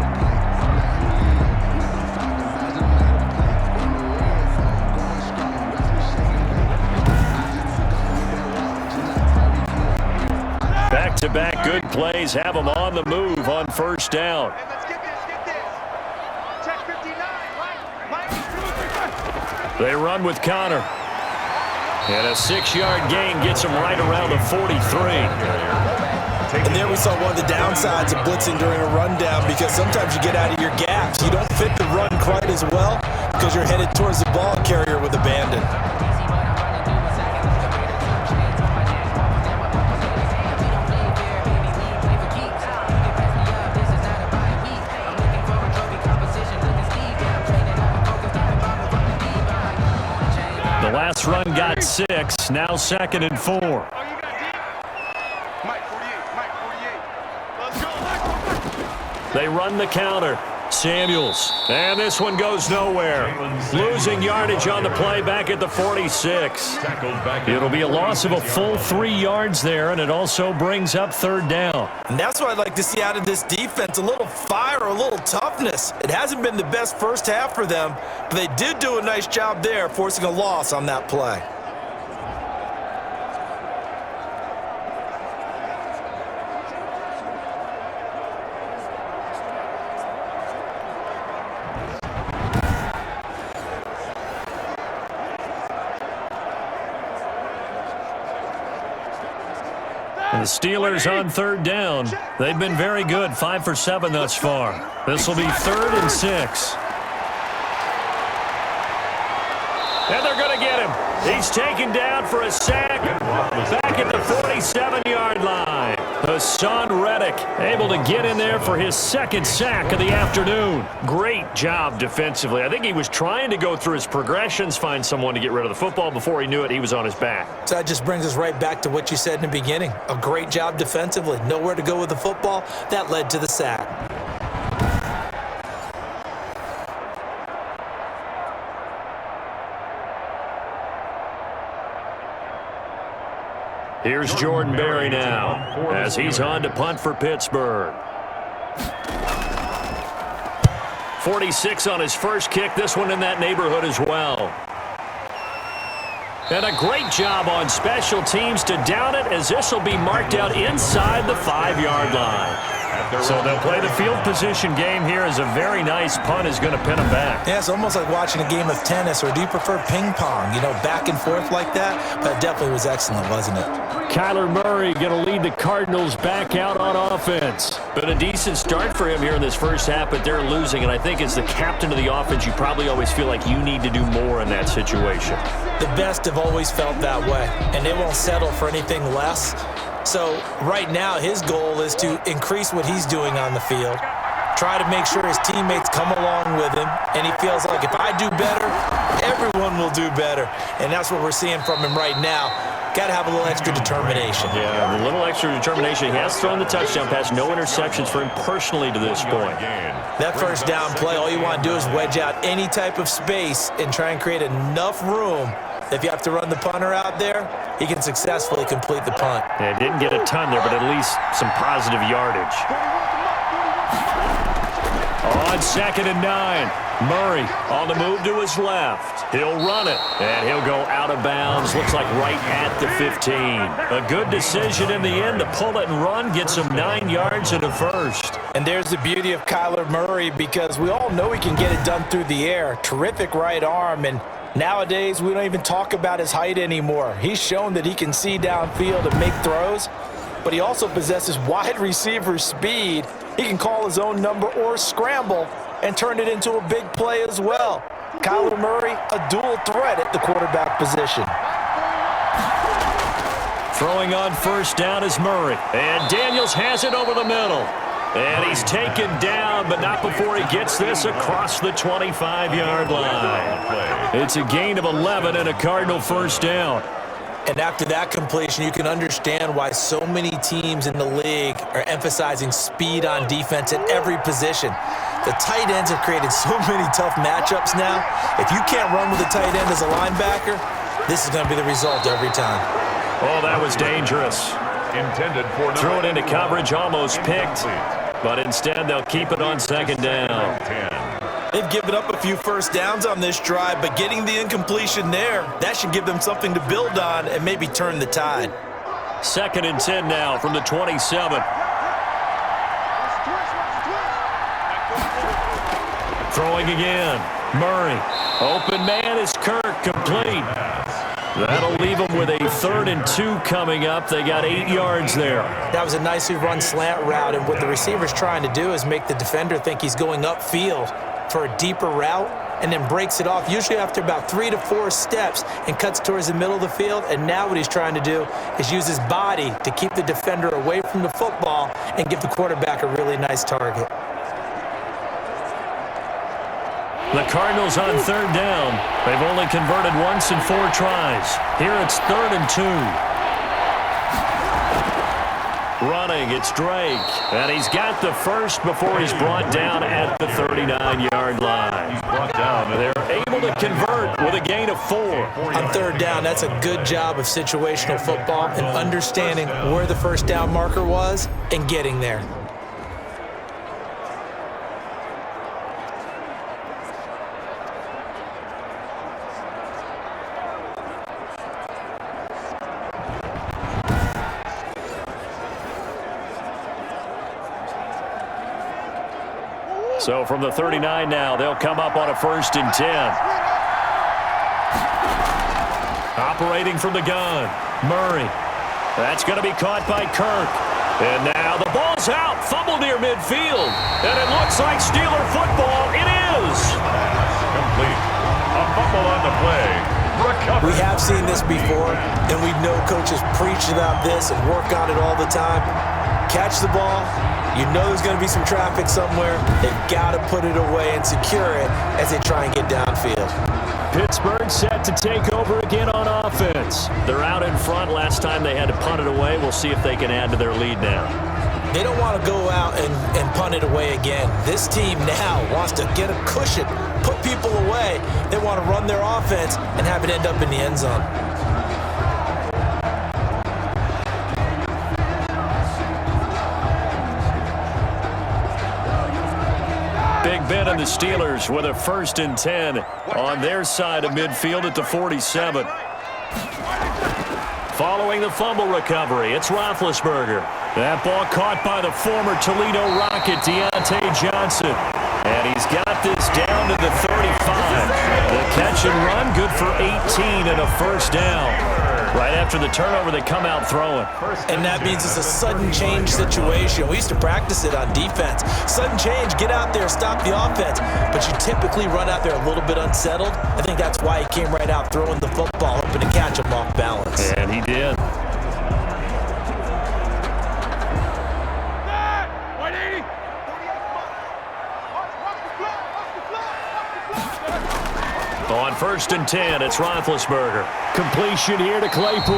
Back-to-back good plays have them on the move on first down. They run with Connor. And a 6-yard gain gets them right around the 43. And there we saw one of the downsides of blitzing during a rundown because sometimes you get out of your gaps. You don't fit the run quite as well because you're headed towards the ball carrier with abandon. The last run got 6, now 2nd and 4. They run the counter. Samuels. And this one goes nowhere. Losing yardage on the play back at the 46. It'll be a loss of a full 3 yards there, and it also brings up 3rd down. And that's what I'd like to see out of this defense, a little fire, a little toughness. It hasn't been the best first half for them, but they did do a nice job there, forcing a loss on that play. The Steelers on 3rd down. They've been very good, 5 for 7 thus far. This will be 3rd and 6. And they're going to get him. He's taken down for a sack back at the 47-yard line. Hassan Reddick able to get in there for his 2nd sack of the afternoon. Great job defensively. I think he was trying to go through his progressions, find someone to get rid of the football. Before he knew it, he was on his back. So that just brings us right back to what you said in the beginning. A great job defensively. Nowhere to go with the football. That led to the sack. Here's Jordan Berry now as he's on to punt for Pittsburgh. 46 on his first kick. This one in that neighborhood as well. And a great job on special teams to down it, as this will be marked out inside the 5-yard line. So they'll play the field position game here as a very nice punt is going to pin them back. Yeah, it's almost like watching a game of tennis, or do you prefer ping pong? You know, back and forth like that? But it definitely was excellent, wasn't it? Kyler Murray going to lead the Cardinals back out on offense. Been a decent start for him here in this first half, but they're losing. And I think as the captain of the offense, you probably always feel like you need to do more in that situation. The best have always felt that way, and they won't settle for anything less. So right now, his goal is to increase what he's doing on the field, try to make sure his teammates come along with him, and he feels like if I do better, everyone will do better. And that's what we're seeing from him right now. Got to have a little extra determination. Yeah, a little extra determination. He has thrown the touchdown pass, no interceptions for him personally to this point. That first down play, all you want to do is wedge out any type of space and try and create enough room. If you have to run the punter out there, he can successfully complete the punt. Yeah, didn't get a ton there, but at least some positive yardage. On 2nd and 9, Murray on the move to his left. He'll run it, and he'll go out of bounds. Looks like right at the 15. A good decision in the end to pull it and run, gets him 9 yards and a first. And there's the beauty of Kyler Murray, because we all know he can get it done through the air. Terrific right arm, and nowadays we don't even talk about his height anymore. He's shown that he can see downfield and make throws, but he also possesses wide receiver speed. He can call his own number or scramble and turn it into a big play as well. Kyler Murray, a dual threat at the quarterback position. Throwing on first down is Murray, and Daniels has it over the middle. And he's taken down, but not before he gets this across the 25-yard line. It's a gain of 11 and a Cardinal first down. And after that completion, you can understand why so many teams in the league are emphasizing speed on defense at every position. The tight ends have created so many tough matchups now. If you can't run with a tight end as a linebacker, this is going to be the result every time. Oh, that was dangerous. Intended for Threw it into coverage, almost picked, but instead they'll keep it on 2nd down. They've given up a few first downs on this drive, but getting the incompletion there, that should give them something to build on and maybe turn the tide. 2nd and 10 now from the 27. Throwing again. Murray. Open man is Kirk, complete. That'll leave them with a 3rd and 2 coming up. They got 8 yards there. That was a nicely run slant route, and what the receiver's trying to do is make the defender think he's going upfield for a deeper route, and then breaks it off, usually after about 3 to 4 steps, and cuts towards the middle of the field. And now what he's trying to do is use his body to keep the defender away from the football and give the quarterback a really nice target. The Cardinals on 3rd down. They've only converted once in 4 tries. Here it's 3rd and 2. Running, it's Drake. And he's got the first before he's brought down at the 39-yard line. He's brought down. They're able to convert with a gain of 4. On 3rd down, that's a good job of situational football and understanding where the first down marker was and getting there. So from the 39 now, they'll come up on a 1st and 10. Operating from the gun, Murray. That's going to be caught by Kirk. And now the ball's out, fumble near midfield. And it looks like Steeler football. It is. Complete. A fumble on the play. Recovered. We have seen this before, and we know coaches preach about this and work on it all the time. Catch the ball. You know there's going to be some traffic somewhere. They've got to put it away and secure it as they try and get downfield. Pittsburgh set to take over again on offense. They're out in front. Last time they had to punt it away. We'll see if they can add to their lead now. They don't want to go out and punt it away again. This team now wants to get a cushion, put people away. They want to run their offense and have it end up in the end zone. Big Ben and the Steelers with a 1st and 10 on their side of midfield at the 47. Following the fumble recovery, it's Roethlisberger. That ball caught by the former Toledo Rocket, Deontay Johnson. And he's got this down to the 35. The catch and run, good for 18 and a first down. Right after the turnover, they come out throwing. And that means it's a sudden change situation. We used to practice it on defense. Sudden change, get out there, stop the offense. But you typically run out there a little bit unsettled. I think that's why he came right out throwing the football, hoping to catch him off balance. And he did. On 1st and 10, it's Roethlisberger. Completion here to Claypool.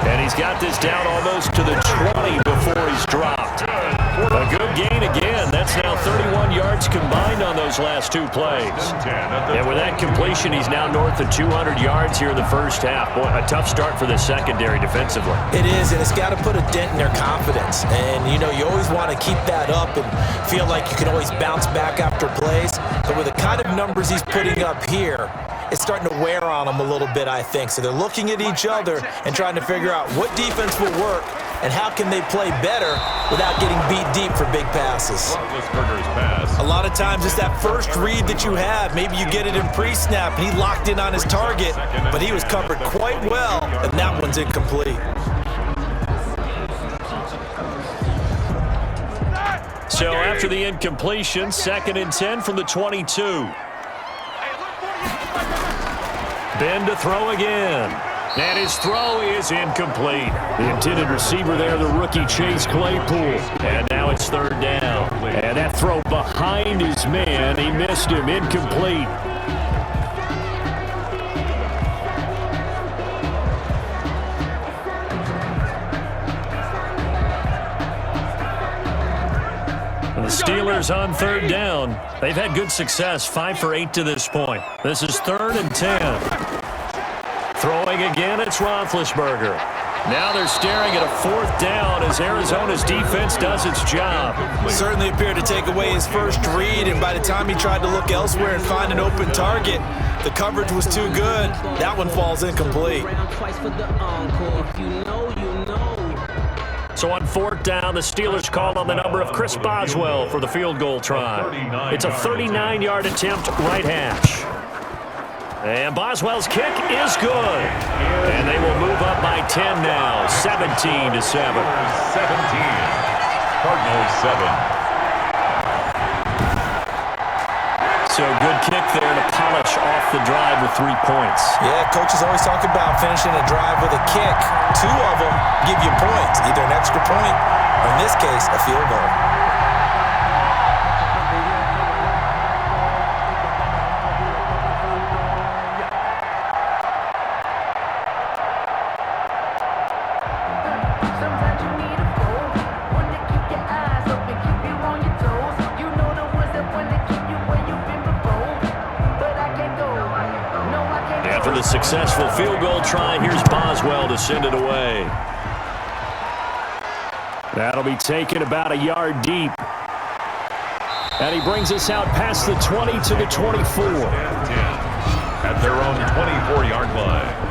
And he's got this down almost to the 20 before he's dropped. A good gain again. That's now 31 yards combined on those last two plays. And with that completion, he's now north of 200 yards here in the first half. Boy, a tough start for the secondary defensively. It is, and it's got to put a dent in their confidence. And, you know, you always want to keep that up and feel like you can always bounce back after plays. But with the kind of numbers he's putting up here, it's starting to wear on them a little bit, I think. So they're looking at each other and trying to figure out what defense will work and how can they play better without getting beat deep for big passes. A lot of times it's that first read that you have. Maybe you get it in pre-snap and he locked in on his target, but he was covered quite well, and that one's incomplete. So after the incompletion, 2nd and 10 from the 22. Ben to throw again. And his throw is incomplete. The intended receiver there, the rookie Chase Claypool. And now it's 3rd down. And that throw behind his man, he missed him, incomplete. The Steelers on 3rd down. They've had good success, 5 for 8 to this point. This is 3rd and 10. Throwing again, it's Roethlisberger. Now they're staring at a 4th down as Arizona's defense does its job. Certainly appeared to take away his first read, and by the time he tried to look elsewhere and find an open target, the coverage was too good. That one falls incomplete. So on 4th down, the Steelers called on the number of Chris Boswell for the field goal try. It's a 39-yard attempt, right hash. And Boswell's kick is good. And they will move up by 10 now, 17-7. 17. Cardinals 7. So good kick there to polish off the drive with 3 points. Yeah, coaches always talk about finishing a drive with a kick. 2 of them give you points, either an extra point or, in this case, a field goal. After the successful field goal try, here's Boswell to send it away. That'll be taken about a yard deep. And he brings us out past the 20 to the 24. At their own 24-yard line.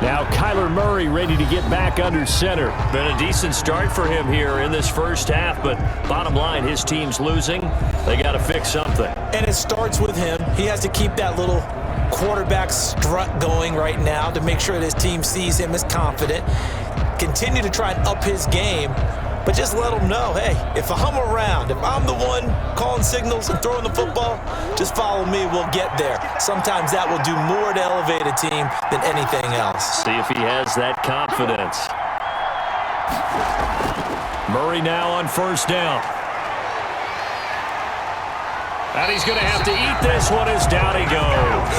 Now Kyler Murray ready to get back under center. Been a decent start for him here in this first half, but bottom line, his team's losing. They got to fix something. And it starts with him. He has to keep that little quarterback strut going right now to make sure that his team sees him as confident. Continue to try and up his game, but just let him know, hey, if I'm around, if I'm the one calling signals and throwing the football, just follow me, we'll get there. Sometimes that will do more to elevate a team than anything else. See if he has that confidence. Murray now on 1st down. And he's going to have to eat this one as down he goes.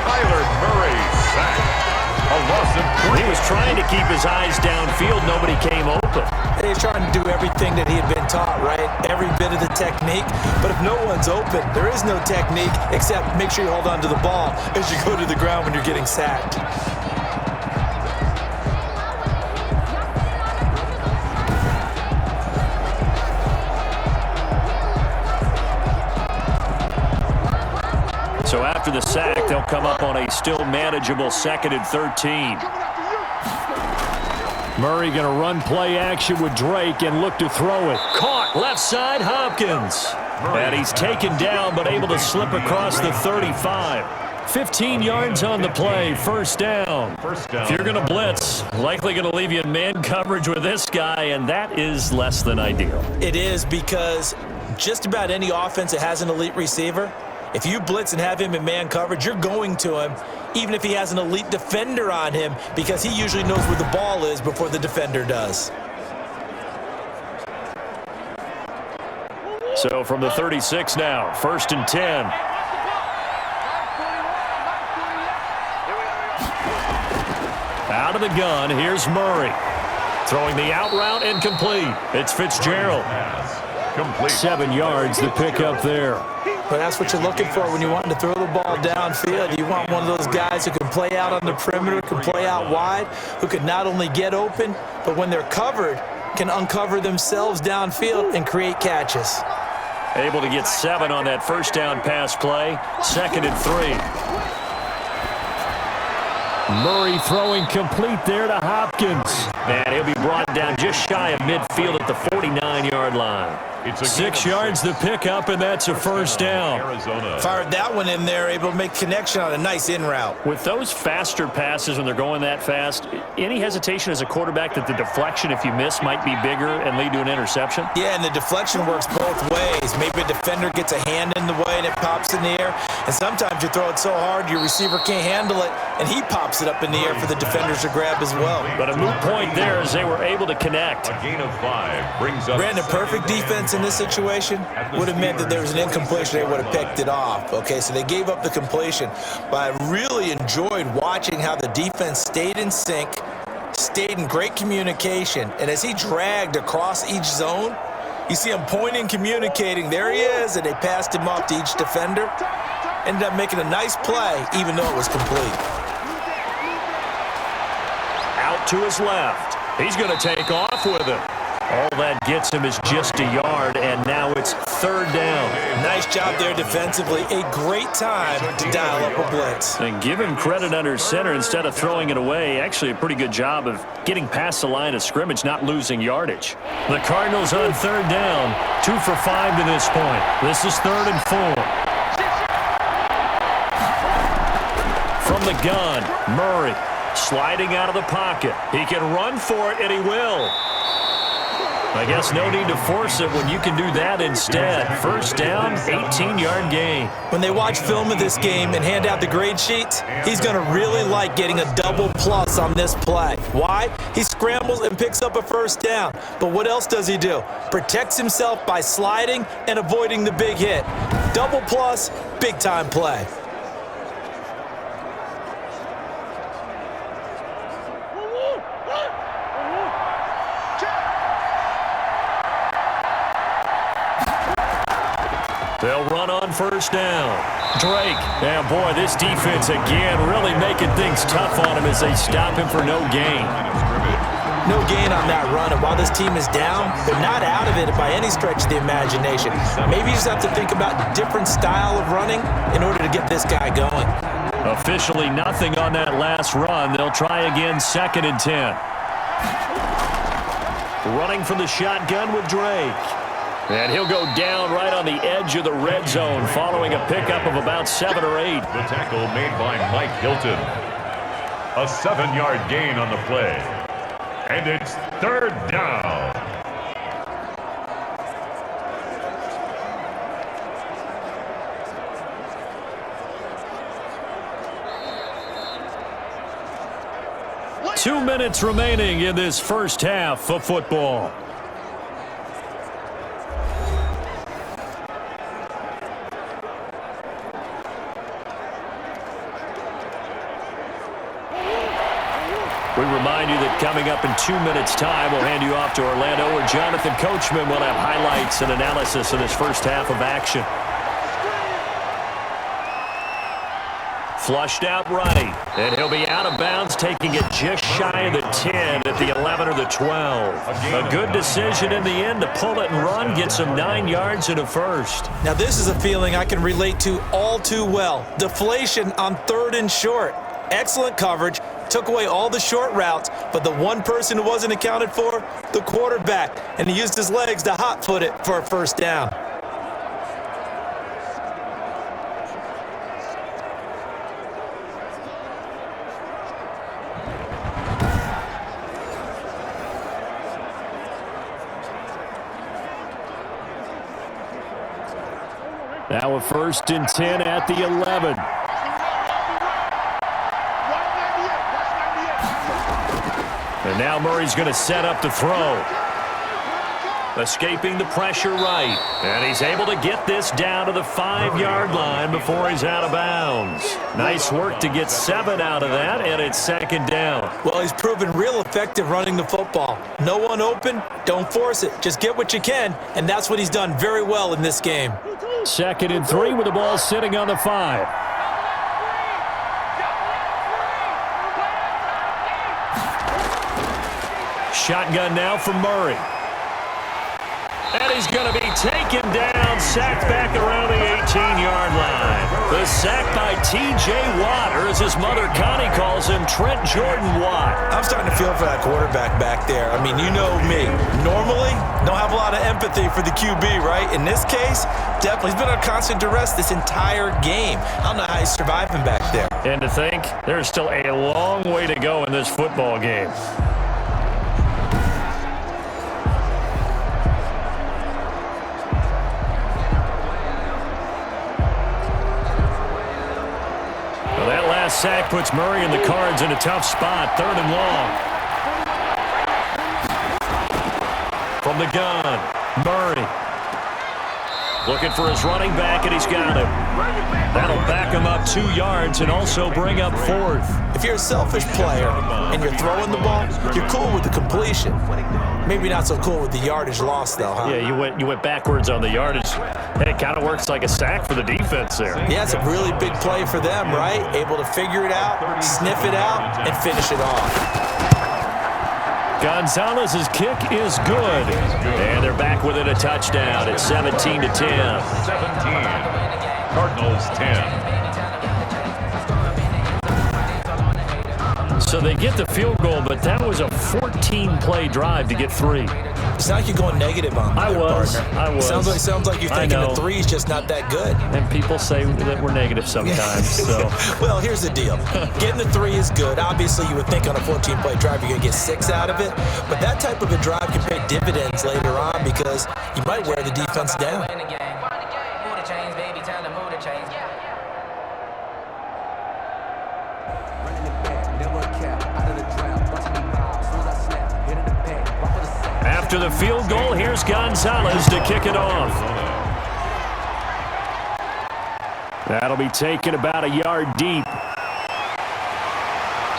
Kyler Murray sacked. A loss of 3. He was trying to keep his eyes downfield. Nobody came open. He's trying to do everything that he had been taught, right? Every bit of the technique. But if no one's open, there is no technique except make sure you hold on to the ball as you go to the ground when you're getting sacked. So after the sack, they'll come up on a still manageable 2nd and 13. Murray going to run play action with Drake and look to throw it. Caught left side, Hopkins. And he's taken down but able to slip across the 35. 15 yards on the play, first down. If you're going to blitz, likely going to leave you in man coverage with this guy, and that is less than ideal. It is, because just about any offense that has an elite receiver, if you blitz and have him in man coverage, you're going to him, even if he has an elite defender on him, because he usually knows where the ball is before the defender does. So from the 36 now, 1st and 10. Out of the gun, here's Murray. Throwing the out route, incomplete. It's Fitzgerald. 7 yards, the pickup there. But that's what you're looking for when you want to throw the ball downfield. You want one of those guys who can play out on the perimeter, can play out wide, who can not only get open, but when they're covered, can uncover themselves downfield and create catches. Able to get 7 on that first down pass play. 2nd and 3. Murray throwing complete there to Hopkins. And he'll be brought down just shy of midfield at the 49-yard line. 6 yards the pickup, and that's a first down. Fired that one in there, able to make connection on a nice in route. With those faster passes when they're going that fast, any hesitation as a quarterback that the deflection, if you miss, might be bigger and lead to an interception? Yeah, and the deflection works both ways. Maybe a defender gets a hand in the way and it pops in the air. And sometimes you throw it so hard your receiver can't handle it, and he pops it up in the air for the defenders to grab as well. But a moot point there as they were able to connect. A gain of 5 brings up. Brandon, perfect defense in this situation would have meant that there was an incompletion. They would have picked it off. Okay, so they gave up the completion. But I really enjoyed watching how the defense stayed in sync, stayed in great communication. And as he dragged across each zone, you see him pointing, communicating. There he is, and they passed him off to each defender. Ended up making a nice play, even though it was complete. Out to his left. He's going to take off with it. All that gets him is just a yard, and now it's 3rd down. Nice job there defensively. A great time to dial up a blitz. And give him credit under center instead of throwing it away. Actually, a pretty good job of getting past the line of scrimmage, not losing yardage. The Cardinals on 3rd down, 2 for 5 to this point. This is 3rd and 4. From the gun, Murray sliding out of the pocket. He can run for it, and he will. I guess no need to force it when you can do that instead. First down, 18-yard gain. When they watch film of this game and hand out the grade sheets, he's going to really like getting a double plus on this play. Why? He scrambles and picks up a first down. But what else does he do? Protects himself by sliding and avoiding the big hit. Double plus, big-time play. They'll run on first down. Drake. And boy, this defense again really making things tough on him as they stop him for no gain. No gain on that run, and while this team is down, they're not out of it by any stretch of the imagination. Maybe you just have to think about a different style of running in order to get this guy going. Officially nothing on that last run. They'll try again, 2nd and 10. Running from the shotgun with Drake. And he'll go down right on the edge of the red zone following a pickup of about 7 or 8. The tackle made by Mike Hilton. A 7-yard gain on the play. And it's 3rd down. Two minutes remaining in this first half of football. We remind you that coming up in 2 minutes' time, we'll hand you off to Orlando, where Jonathan Coachman will have highlights and analysis of this first half of action. Flushed out right, and he'll be out of bounds, taking it just shy of the 10 at the 11 or the 12. A good decision in the end to pull it and run, get some 9 yards and a first. Now this is a feeling I can relate to all too well. Deflation on 3rd and short. Excellent coverage, took away all the short routes, but the one person who wasn't accounted for, the quarterback, and he used his legs to hot-foot it for a first down. Now a 1st and 10 at the 11. And now Murray's going to set up to throw. Escaping the pressure right. And he's able to get this down to the 5-yard line before he's out of bounds. Nice work to get 7 out of that, and it's 2nd down. Well, he's proven real effective running the football. No one open, don't force it. Just get what you can, and that's what he's done very well in this game. 2nd and 3 with the ball sitting on the 5. Shotgun now from Murray. And he's going to be taken down, sacked back around the 18-yard line. The sack by T.J. Watt, or as his mother Connie calls him, Trent Jordan Watt. I'm starting to feel for that quarterback back there. I mean, you know me. Normally, don't have a lot of empathy for the QB, right? In this case, definitely. He's been under constant duress this entire game. I don't know how he's surviving back there. And to think, there's still a long way to go in this football game. Sack puts Murray and the Cards in a tough spot. 3rd and long. From the gun, Murray. Looking for his running back, and he's got him. That'll back him up 2 yards and also bring up 4th. If you're a selfish player and you're throwing the ball, you're cool with the completion. Maybe not so cool with the yardage loss, though, huh? Yeah, you went backwards on the yardage. Hey, it kind of works like a sack for the defense there. Yeah, it's a really big play for them, right? Able to figure it out, sniff it out, and finish it off. Gonzalez's kick is good. And they're back within a touchdown. It's 17-10. 17. Cardinals 10. So they get the field goal, but that was a 14-play drive to get 3. It's not like you're going negative on I was. Sounds like you're thinking the 3 is just not that good. And people say that we're negative sometimes. So. Well, here's the deal. Getting the 3 is good. Obviously, you would think on a 14-play drive you're going to get 6 out of it. But that type of a drive can pay dividends later on because you might wear the defense down. After the field goal, here's Gonzalez to kick it off. That'll be taken about a yard deep.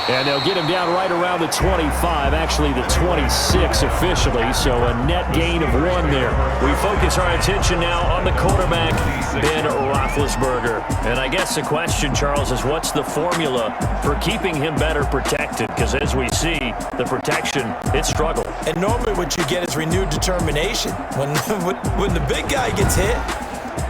And they'll get him down right around the 25, actually the 26 officially, so a net gain of 1 there. We focus our attention now on the quarterback, Ben Roethlisberger. And I guess the question, Charles, is what's the formula for keeping him better protected? Because as we see, the protection, it's struggled. And normally what you get is renewed determination. When the big guy gets hit,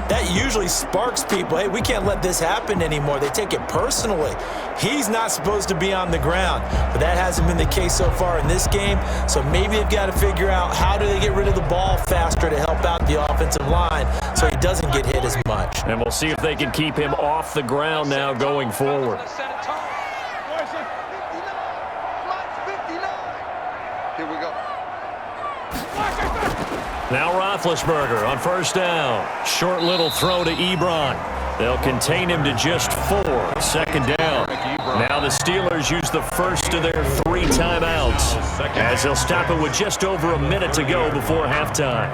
that usually sparks people. Hey, we can't let this happen anymore. They take it personally. He's not supposed to be on the ground, but that hasn't been the case so far in this game. So maybe they've got to figure out how do they get rid of the ball faster to help out the offensive line so he doesn't get hit as much. And we'll see if they can keep him off the ground now going forward. Here we go. Now Roethlisberger on 1st down. Short little throw to Ebron. They'll contain him to just 4. 2nd down. Now the Steelers use the first of their 3 timeouts as they'll stop it with just over a minute to go before halftime.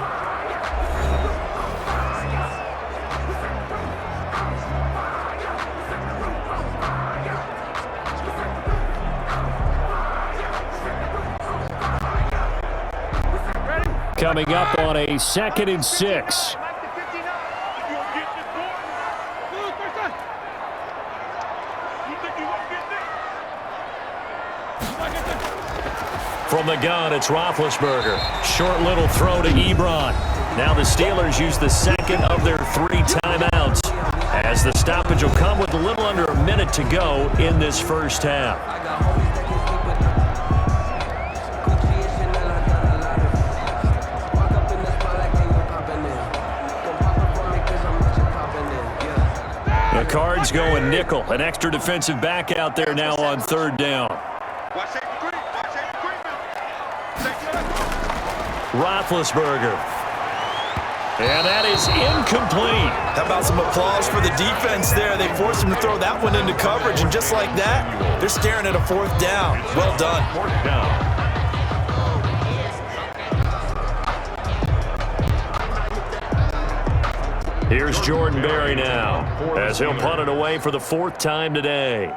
Coming up on a 2nd and 6. Back to 59. You gonna get this board? From the gun, it's Roethlisberger. Short little throw to Ebron. Now the Steelers use the second of their 3 timeouts, as the stoppage will come with a little under a minute to go in this first half. The Cards going nickel. An extra defensive back out there now on 3rd down. Roethlisberger. And that is incomplete. How about some applause for the defense there? They forced him to throw that one into coverage, and just like that, they're staring at a 4th down. Well done. 4th down. Here's Jordan Berry now, as he'll punt it away for the 4th time today.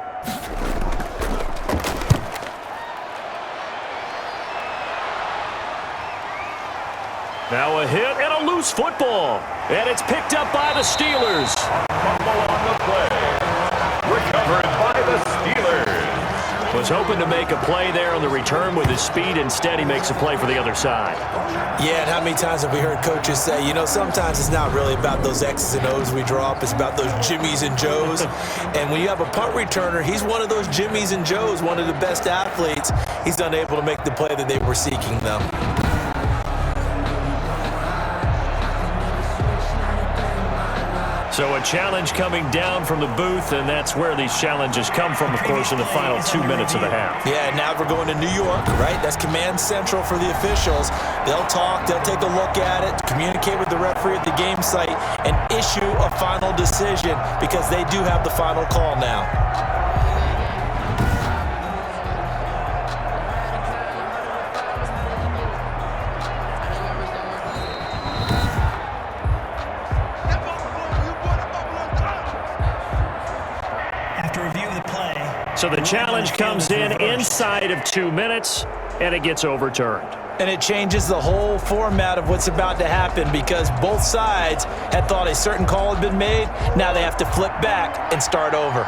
Now a hit and a loose football. And it's picked up by the Steelers. Fumble on the play. Recovered by the Steelers. Was hoping to make a play there on the return with his speed. Instead, he makes a play for the other side. Yeah, and how many times have we heard coaches say, you know, sometimes it's not really about those X's and O's we draw up. It's about those Jimmies and Joes. And when you have a punt returner, he's one of those Jimmies and Joes, one of the best athletes. He's unable to make the play that they were seeking, though. So a challenge coming down from the booth, and that's where these challenges come from, of course, in the final 2 minutes of the half. Yeah, now we're going to New York, right? That's command central for the officials. They'll talk, they'll take a look at it, communicate with the referee at the game site, and issue a final decision because they do have the final call now. So the challenge comes in inside of 2 minutes, and it gets overturned. And it changes the whole format of what's about to happen because both sides had thought a certain call had been made. Now they have to flip back and start over.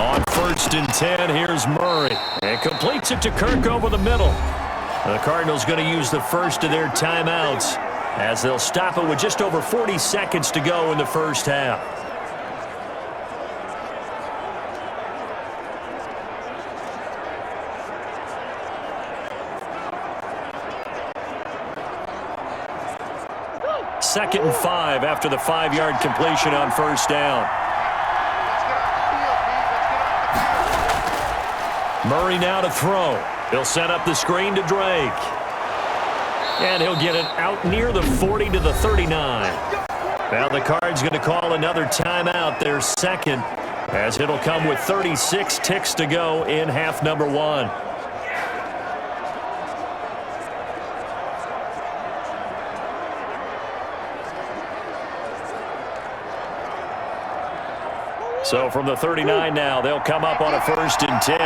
On 1st and 10, here's Murray. And completes it to Kirk over the middle. The Cardinals going to use the first of their timeouts, as they'll stop it with just over 40 seconds to go in the first half. Second and 5 after the 5-yard completion on 1st down. Murray now to throw. He'll set up the screen to Drake. And he'll get it out near the 40 to the 39. Now the Cards going to call another timeout, their second, as it'll come with 36 ticks to go in half number 1. So from the 39 now, they'll come up on a 1st and 10.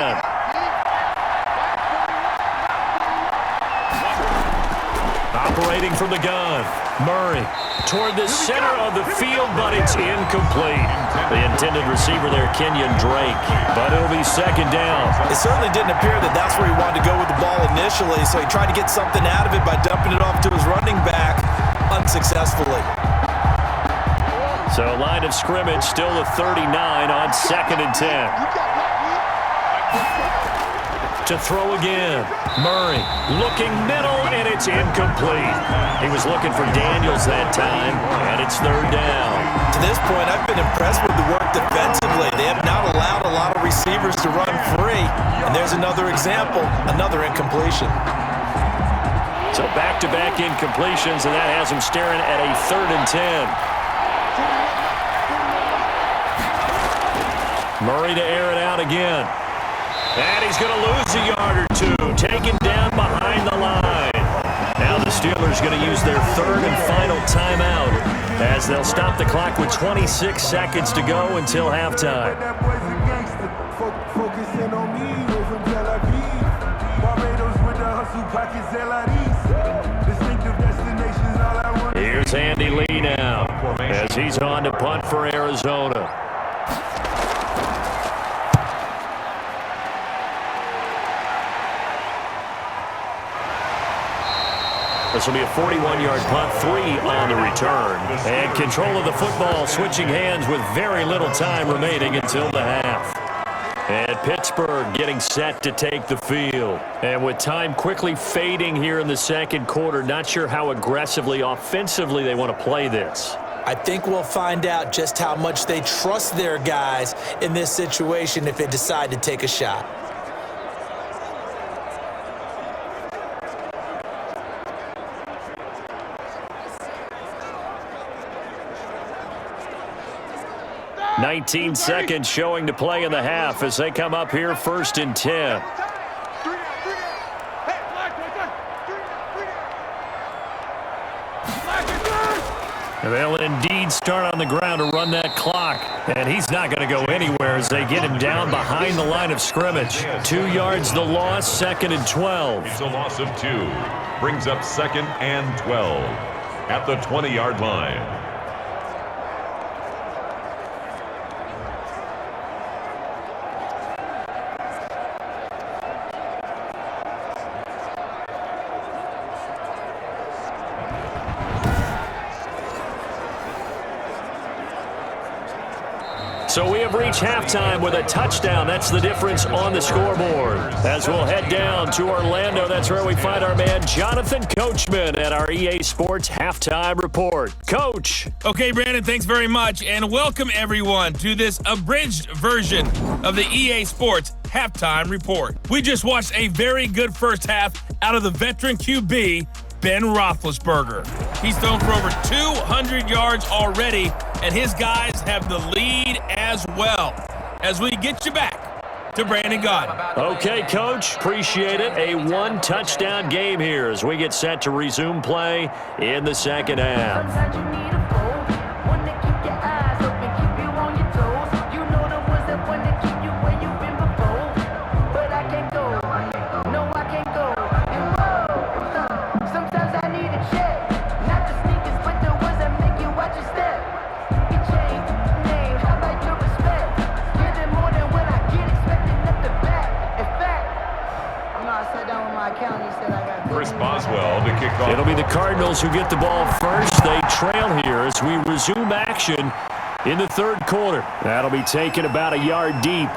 Operating from the gun, Murray toward the center of the field, but it's incomplete. The intended receiver there, Kenyon Drake, but it'll be 2nd down. It certainly didn't appear that that's where he wanted to go with the ball initially, so he tried to get something out of it by dumping it off to his running back unsuccessfully. So line of scrimmage still the 39 on 2nd and 10. To throw again. Murray looking middle, and it's incomplete. He was looking for Daniels that time, and it's 3rd down. To this point, I've been impressed with the work defensively. They have not allowed a lot of receivers to run free. And there's another example, another incompletion. So back-to-back incompletions, and that has him staring at a 3rd and 10. Murray to air it out again. And he's going to lose a yard or two, taken down behind the line. Now the Steelers going to use their 3rd and final timeout, as they'll stop the clock with 26 seconds to go until halftime. Here's Andy Lee now. as he's on to punt for Arizona. This will be a 41-yard punt, 3 on the return. And control of the football switching hands with very little time remaining until the half. And Pittsburgh getting set to take the field. And with time quickly fading here in the second quarter, not sure how aggressively, offensively they want to play this. I think we'll find out just how much they trust their guys in this situation if they decide to take a shot. "19 seconds showing to play in the half as they come up here 1st and 10. They'll indeed start on the ground to run that clock. And he's not going to go anywhere as they get him down behind the line of scrimmage. 2 yards the loss, 2nd and 12. It's a loss of 2. Brings up 2nd and 12 at the 20-yard line. So we have reached halftime with a touchdown. That's the difference on the scoreboard. As we'll head down to Orlando, that's where we find our man Jonathan Coachman at our EA Sports Halftime Report. Coach. Okay, Brandon, thanks very much. And welcome, everyone, to this abridged version of the EA Sports Halftime Report. We just watched a very good first half out of the veteran QB, Ben Roethlisberger. He's thrown for over 200 yards already, and his guys have the lead as well. As we get you back to Brandon Gaudin. Okay, Coach, appreciate it. A 1-touchdown game here as we get set to resume play in the second half. It'll be the Cardinals who get the ball first. They trail here as we resume action in the third quarter. That'll be taken about a yard deep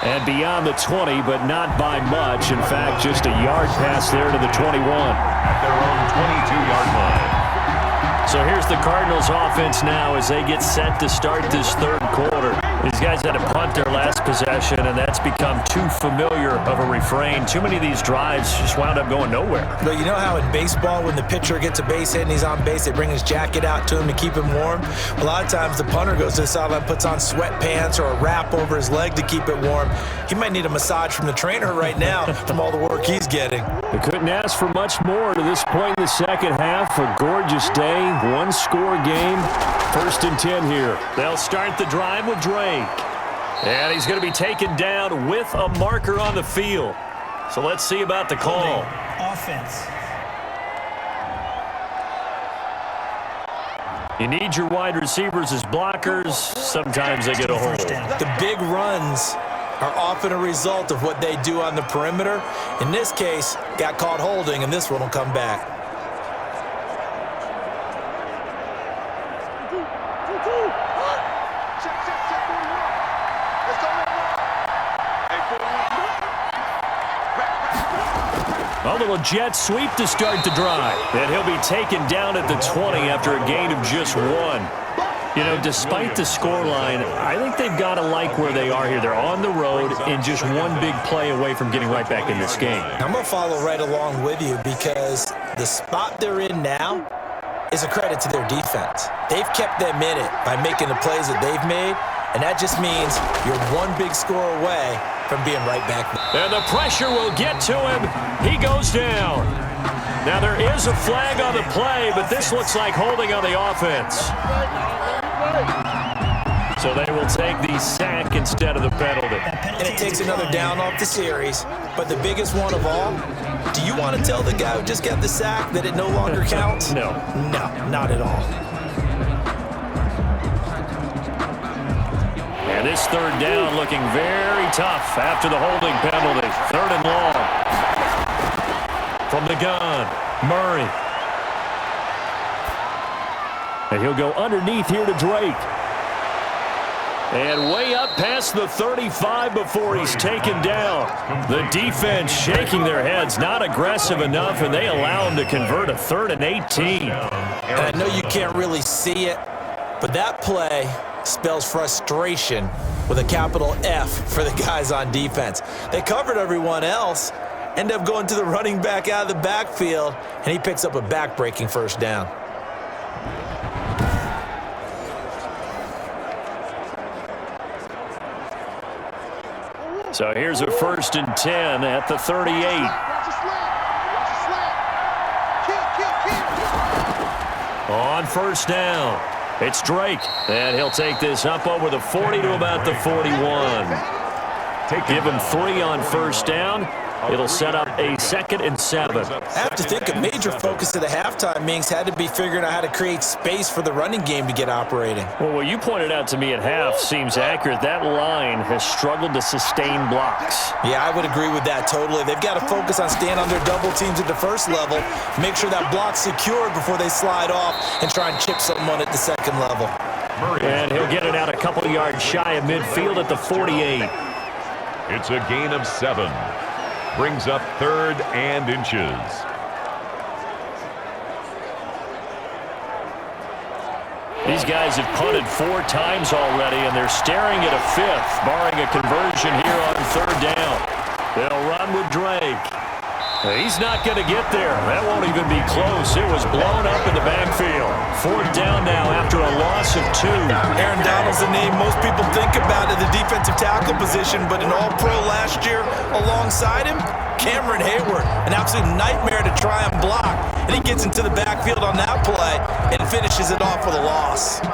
and beyond the 20, but not by much. In fact, just a yard pass there to the 21. At their own 22-yard line. So here's the Cardinals offense now as they get set to start this third quarter. These guys had to punt their last possession, and that's become too familiar of a refrain. Too many of these drives just wound up going nowhere. But you know how in baseball, when the pitcher gets a base hit and he's on base, they bring his jacket out to him to keep him warm? A lot of times the punter goes to the sideline, puts on sweatpants or a wrap over his leg to keep it warm. He might need a massage from the trainer right now from all the work he's getting. They couldn't ask for much more to this point in the second half. A gorgeous day, one-score game. 1st and 10 here. They'll start the drive with Drake. And he's going to be taken down with a marker on the field. So let's see about the call. Offense. You need your wide receivers as blockers. Sometimes they get a hold. The big runs are often a result of what they do on the perimeter. In this case, got caught holding, and this one will come back. A little jet sweep to start the drive. And he'll be taken down at the 20 after a gain of just 1. You know, despite the scoreline, I think they've got to like where they are here. They're on the road and just one big play away from getting right back in this game. I'm going to follow right along with you because the spot they're in now is a credit to their defense. They've kept them in it by making the plays that they've made, and that just means you're one big score away from being right back. And the pressure will get to him. He goes down. Now there is a flag on the play, but this looks like holding on the offense. So they will take the sack instead of the penalty. And it takes another down off the series. But the biggest one of all, do you want to tell the guy who just got the sack that it no longer counts? No. No, not at all. And this third down looking very tough after the holding penalty. 3rd and long. From the gun, Murray. And he'll go underneath here to Drake. And way up past the 35 before he's taken down. The defense shaking their heads, not aggressive enough, and they allow him to convert a 3rd and 18. And I know you can't really see it, but that play spells frustration with a capital F for the guys on defense. They covered everyone else, end up going to the running back out of the backfield, and he picks up a back-breaking 1st down. So here's a 1st and 10 at the 38. On 1st down, it's Drake, and he'll take this up over the 40 to about the 41. Give him 3 on 1st down. It'll set up a 2nd and 7. I have to think a major focus of the halftime meetings had to be figuring out how to create space for the running game to get operating. Well, what you pointed out to me at half seems accurate. That line has struggled to sustain blocks. Yeah, I would agree with that totally. They've got to focus on staying on their double teams at the 1st level, make sure that block's secured before they slide off and try and chip someone at the 2nd level. And he'll get it out a couple of yards shy of midfield at the 48. It's a gain of 7. Brings up 3rd and inches. These guys have punted 4 times already, and they're staring at a 5th, barring a conversion here on 3rd down. They'll run with Drake. He's not going to get there. That won't even be close. It was blown up in the backfield. 4th down now after a loss of 2. Aaron Donald's the name most people think about at the defensive tackle position, but an All-Pro last year alongside him, Cameron Hayward, an absolute nightmare to try and block. And he gets into the backfield on that play and finishes it off with a loss.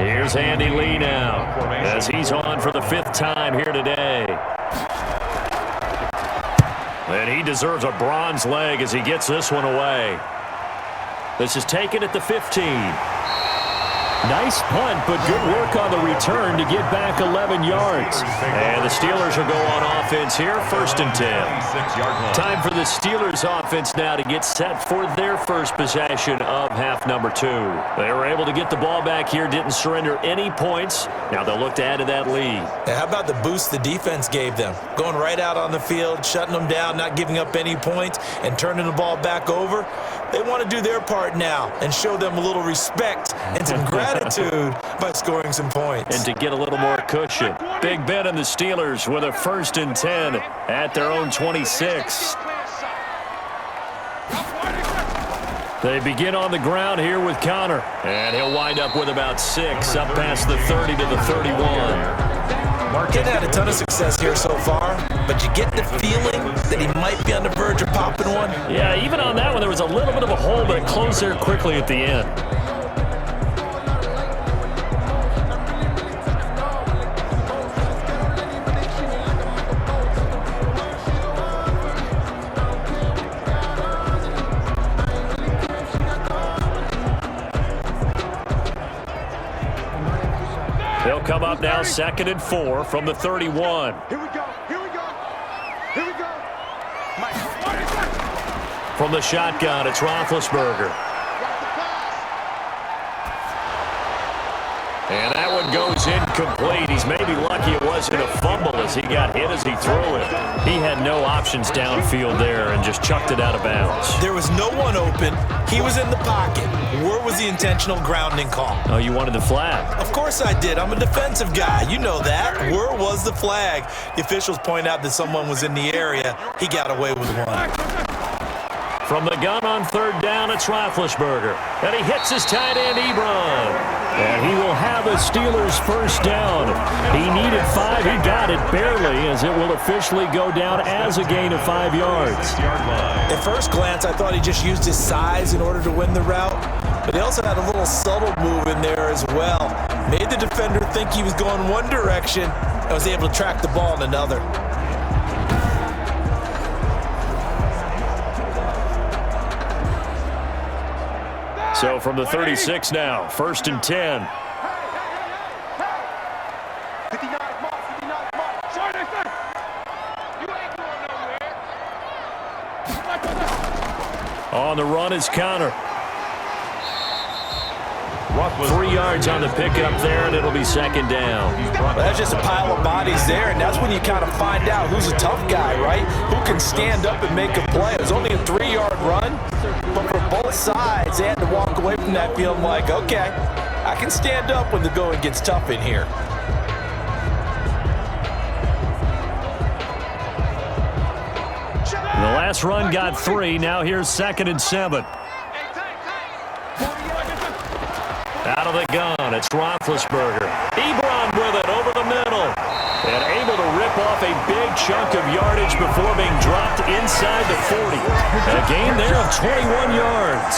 Here's Andy Lee now, as he's on for the 5th time here today. And he deserves a bronze leg as he gets this one away. This is taken at the 15. Nice punt, but good work on the return to get back 11 yards. And the Steelers will go on offense here, 1st and 10. Time for the Steelers offense now to get set for their first possession of half number 2. They were able to get the ball back here, didn't surrender any points. Now they'll look to add to that lead. Yeah, how about the boost the defense gave them? Going right out on the field, shutting them down, not giving up any points, and turning the ball back over. They want to do their part now and show them a little respect and some gratitude by scoring some points. And to get a little more cushion. Big Ben and the Steelers with a 1st and 10 at their own 26. They begin on the ground here with Connor. And he'll wind up with about 6 up past the 30 to the 31. Getting had a ton of success here so far, but you get the feeling that he might be on the verge of popping one. Yeah, even on that one, there was a little bit of a hole, but it closed there quickly at the end. They'll come up now 2nd and 4 from the 31. Here we go. Here we go. Here we go. From the shotgun, it's Roethlisberger. And that one goes incomplete. He's maybe lucky it wasn't a fumble as he got hit as he threw it. He had no options downfield there and just chucked it out of bounds. There was no one open. He was in the pocket. Where was the intentional grounding call? Oh, you wanted the flag? Of course I did. I'm a defensive guy. You know that. Where was the flag? The officials point out that someone was in the area. He got away with one. From the gun on 3rd down, it's Roethlisberger. And he hits his tight end, Ebron. And he will have a Steelers 1st down. He needed 5. He got it barely, as it will officially go down as a gain of 5 yards. At first glance, I thought he just used his size in order to win the route. But he also had a little subtle move in there as well. Made the defender think he was going one direction and was able to track the ball in another. So from the 36 now, 1st and 10. 59 mark, 59 mark. Sorry, listen. You ain't going nowhere. On the run is Connor. 3 yards on the pickup there, and it'll be 2nd down. That's just a pile of bodies there, and that's when you kind of find out who's a tough guy, right? Who can stand up and make a play. It was only a 3-yard run, but for both sides, they had to walk away from that feeling like, okay, I can stand up when the going gets tough in here. The last run got 3. Now here's 2nd and 7. Out of the gun, it's Roethlisberger. Ebron with it over the middle. And able to rip off a big chunk of yardage before being dropped inside the 40. A gain there of 21 yards.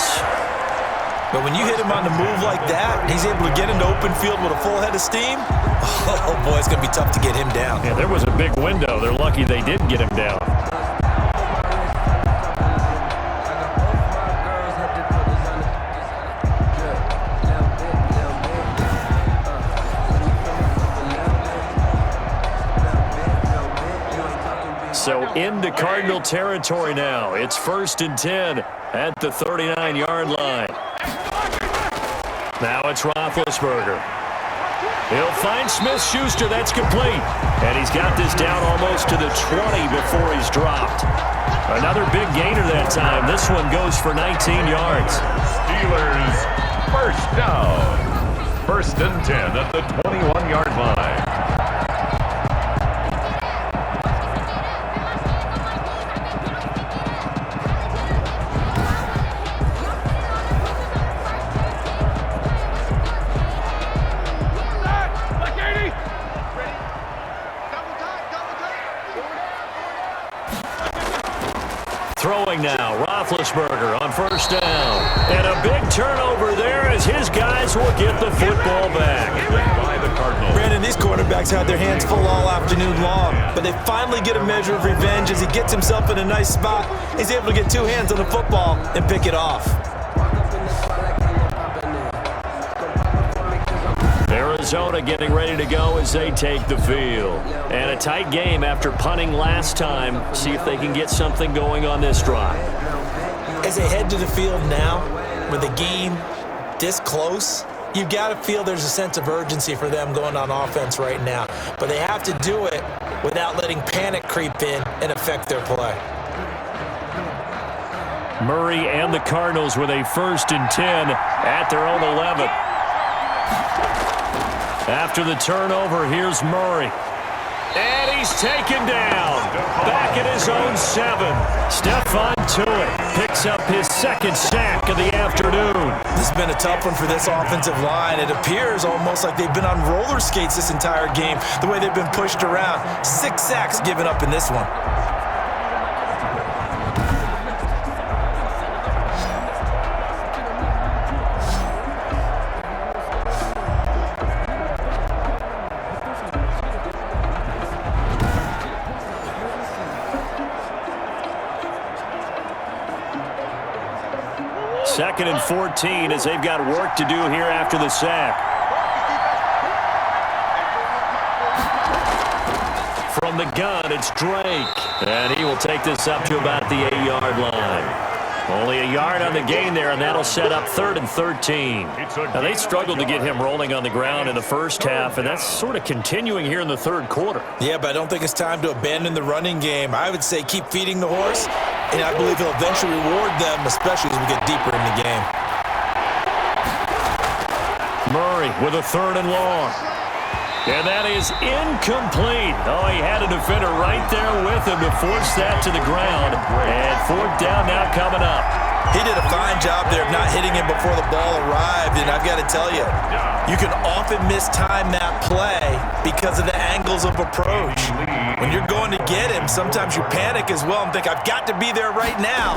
But when you hit him on the move like that, he's able to get into open field with a full head of steam, oh boy, it's going to be tough to get him down. Yeah, there was a big window. They're lucky they didn't get him down. So into Cardinal territory now. It's 1st and 10 at the 39-yard line. Now it's Roethlisberger. He'll find Smith-Schuster. That's complete. And he's got this down almost to the 20 before he's dropped. Another big gainer that time. This one goes for 19 yards. Steelers, first down. 1st and 10 at the 21-yard line. Throwing now, Roethlisberger on 1st down. And a big turnover there as his guys will get the football back. By the Cardinals. Brandon, these quarterbacks had their hands full all afternoon long, but they finally get a measure of revenge as he gets himself in a nice spot. He's able to get 2 hands on the football and pick it off. Arizona getting ready to go as they take the field. And a tight game after punting last time. See if they can get something going on this drive. As they head to the field now, with the game this close, you've got to feel there's a sense of urgency for them going on offense right now. But they have to do it without letting panic creep in and affect their play. Murray and the Cardinals with a 1st and 10 at their own 11. After the turnover, here's Murray. And he's taken down. Back at his own 7. Stephon Tuitt picks up his 2nd sack of the afternoon. This has been a tough one for this offensive line. It appears almost like they've been on roller skates this entire game, the way they've been pushed around. 6 sacks given up in this one. Second and 14 as they've got work to do here after the sack. From the gun, it's Drake. And he will take this up to about the 8-yard line. Only a yard on the gain there, and that'll set up 3rd and 13. Now, they struggled to get him rolling on the ground in the first half, and that's sort of continuing here in the 3rd quarter. Yeah, but I don't think it's time to abandon the running game. I would say keep feeding the horse, and I believe he'll eventually reward them, especially as we get deeper in the game. Murray with a 3rd and long. And that is incomplete. Oh, he had a defender right there with him to force that to the ground. And 4th down now coming up. He did a fine job there of not hitting him before the ball arrived, and I've got to tell you, you can often mistime that play because of the angles of approach. When you're going to get him, sometimes you panic as well and think, I've got to be there right now.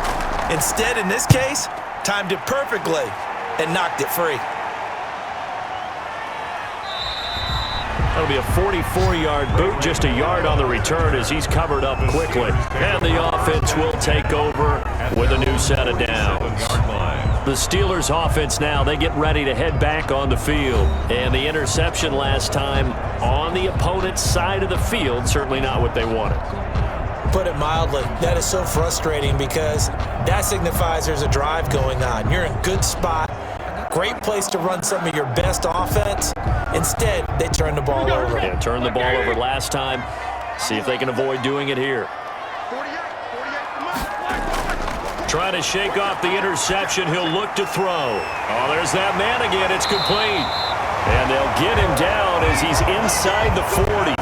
Instead, in this case, timed it perfectly and knocked it free. That'll be a 44-yard boot, just a yard on the return as he's covered up quickly. And the offense will take over with a new set of downs. The Steelers offense now, they get ready to head back on the field. And the interception last time on the opponent's side of the field, certainly not what they wanted. Put it mildly, that is so frustrating because that signifies there's a drive going on. You're in a good spot, great place to run some of your best offense. Instead, they turn the ball over. Yeah, turned the ball over last time. See if they can avoid doing it here. Trying to shake off the interception. He'll look to throw. Oh, there's that man again. It's complete. And they'll get him down as he's inside the 40.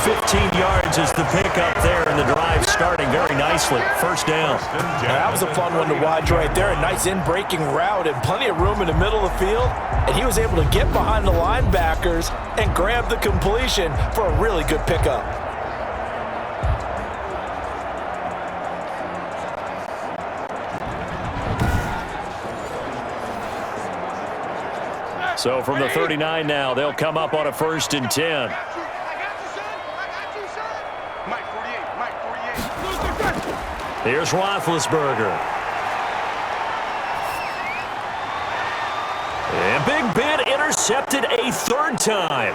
15 yards is the pickup there, and the drive starting very nicely. First down. That was a fun one to watch right there. A nice in-breaking route and plenty of room in the middle of the field. And he was able to get behind the linebackers and grab the completion for a really good pickup. So from the 39 now, they'll come up on a 1st and 10. Here's Roethlisberger. And Big Ben intercepted a 3rd time.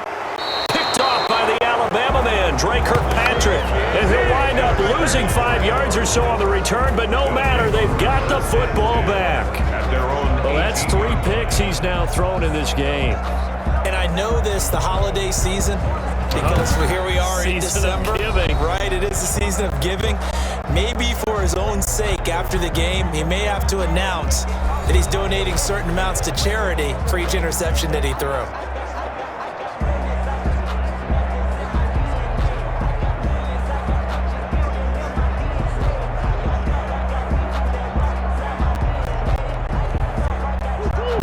Picked off by the Alabama man, Drake Kirkpatrick. And he'll wind up losing 5 yards or so on the return, but no matter, they've got the football back. Well, that's 3 picks he's now thrown in this game. And I know this, the holiday season, because here we are in December. Right, it is the season of giving. Maybe for his own sake, after the game, he may have to announce that he's donating certain amounts to charity for each interception that he threw.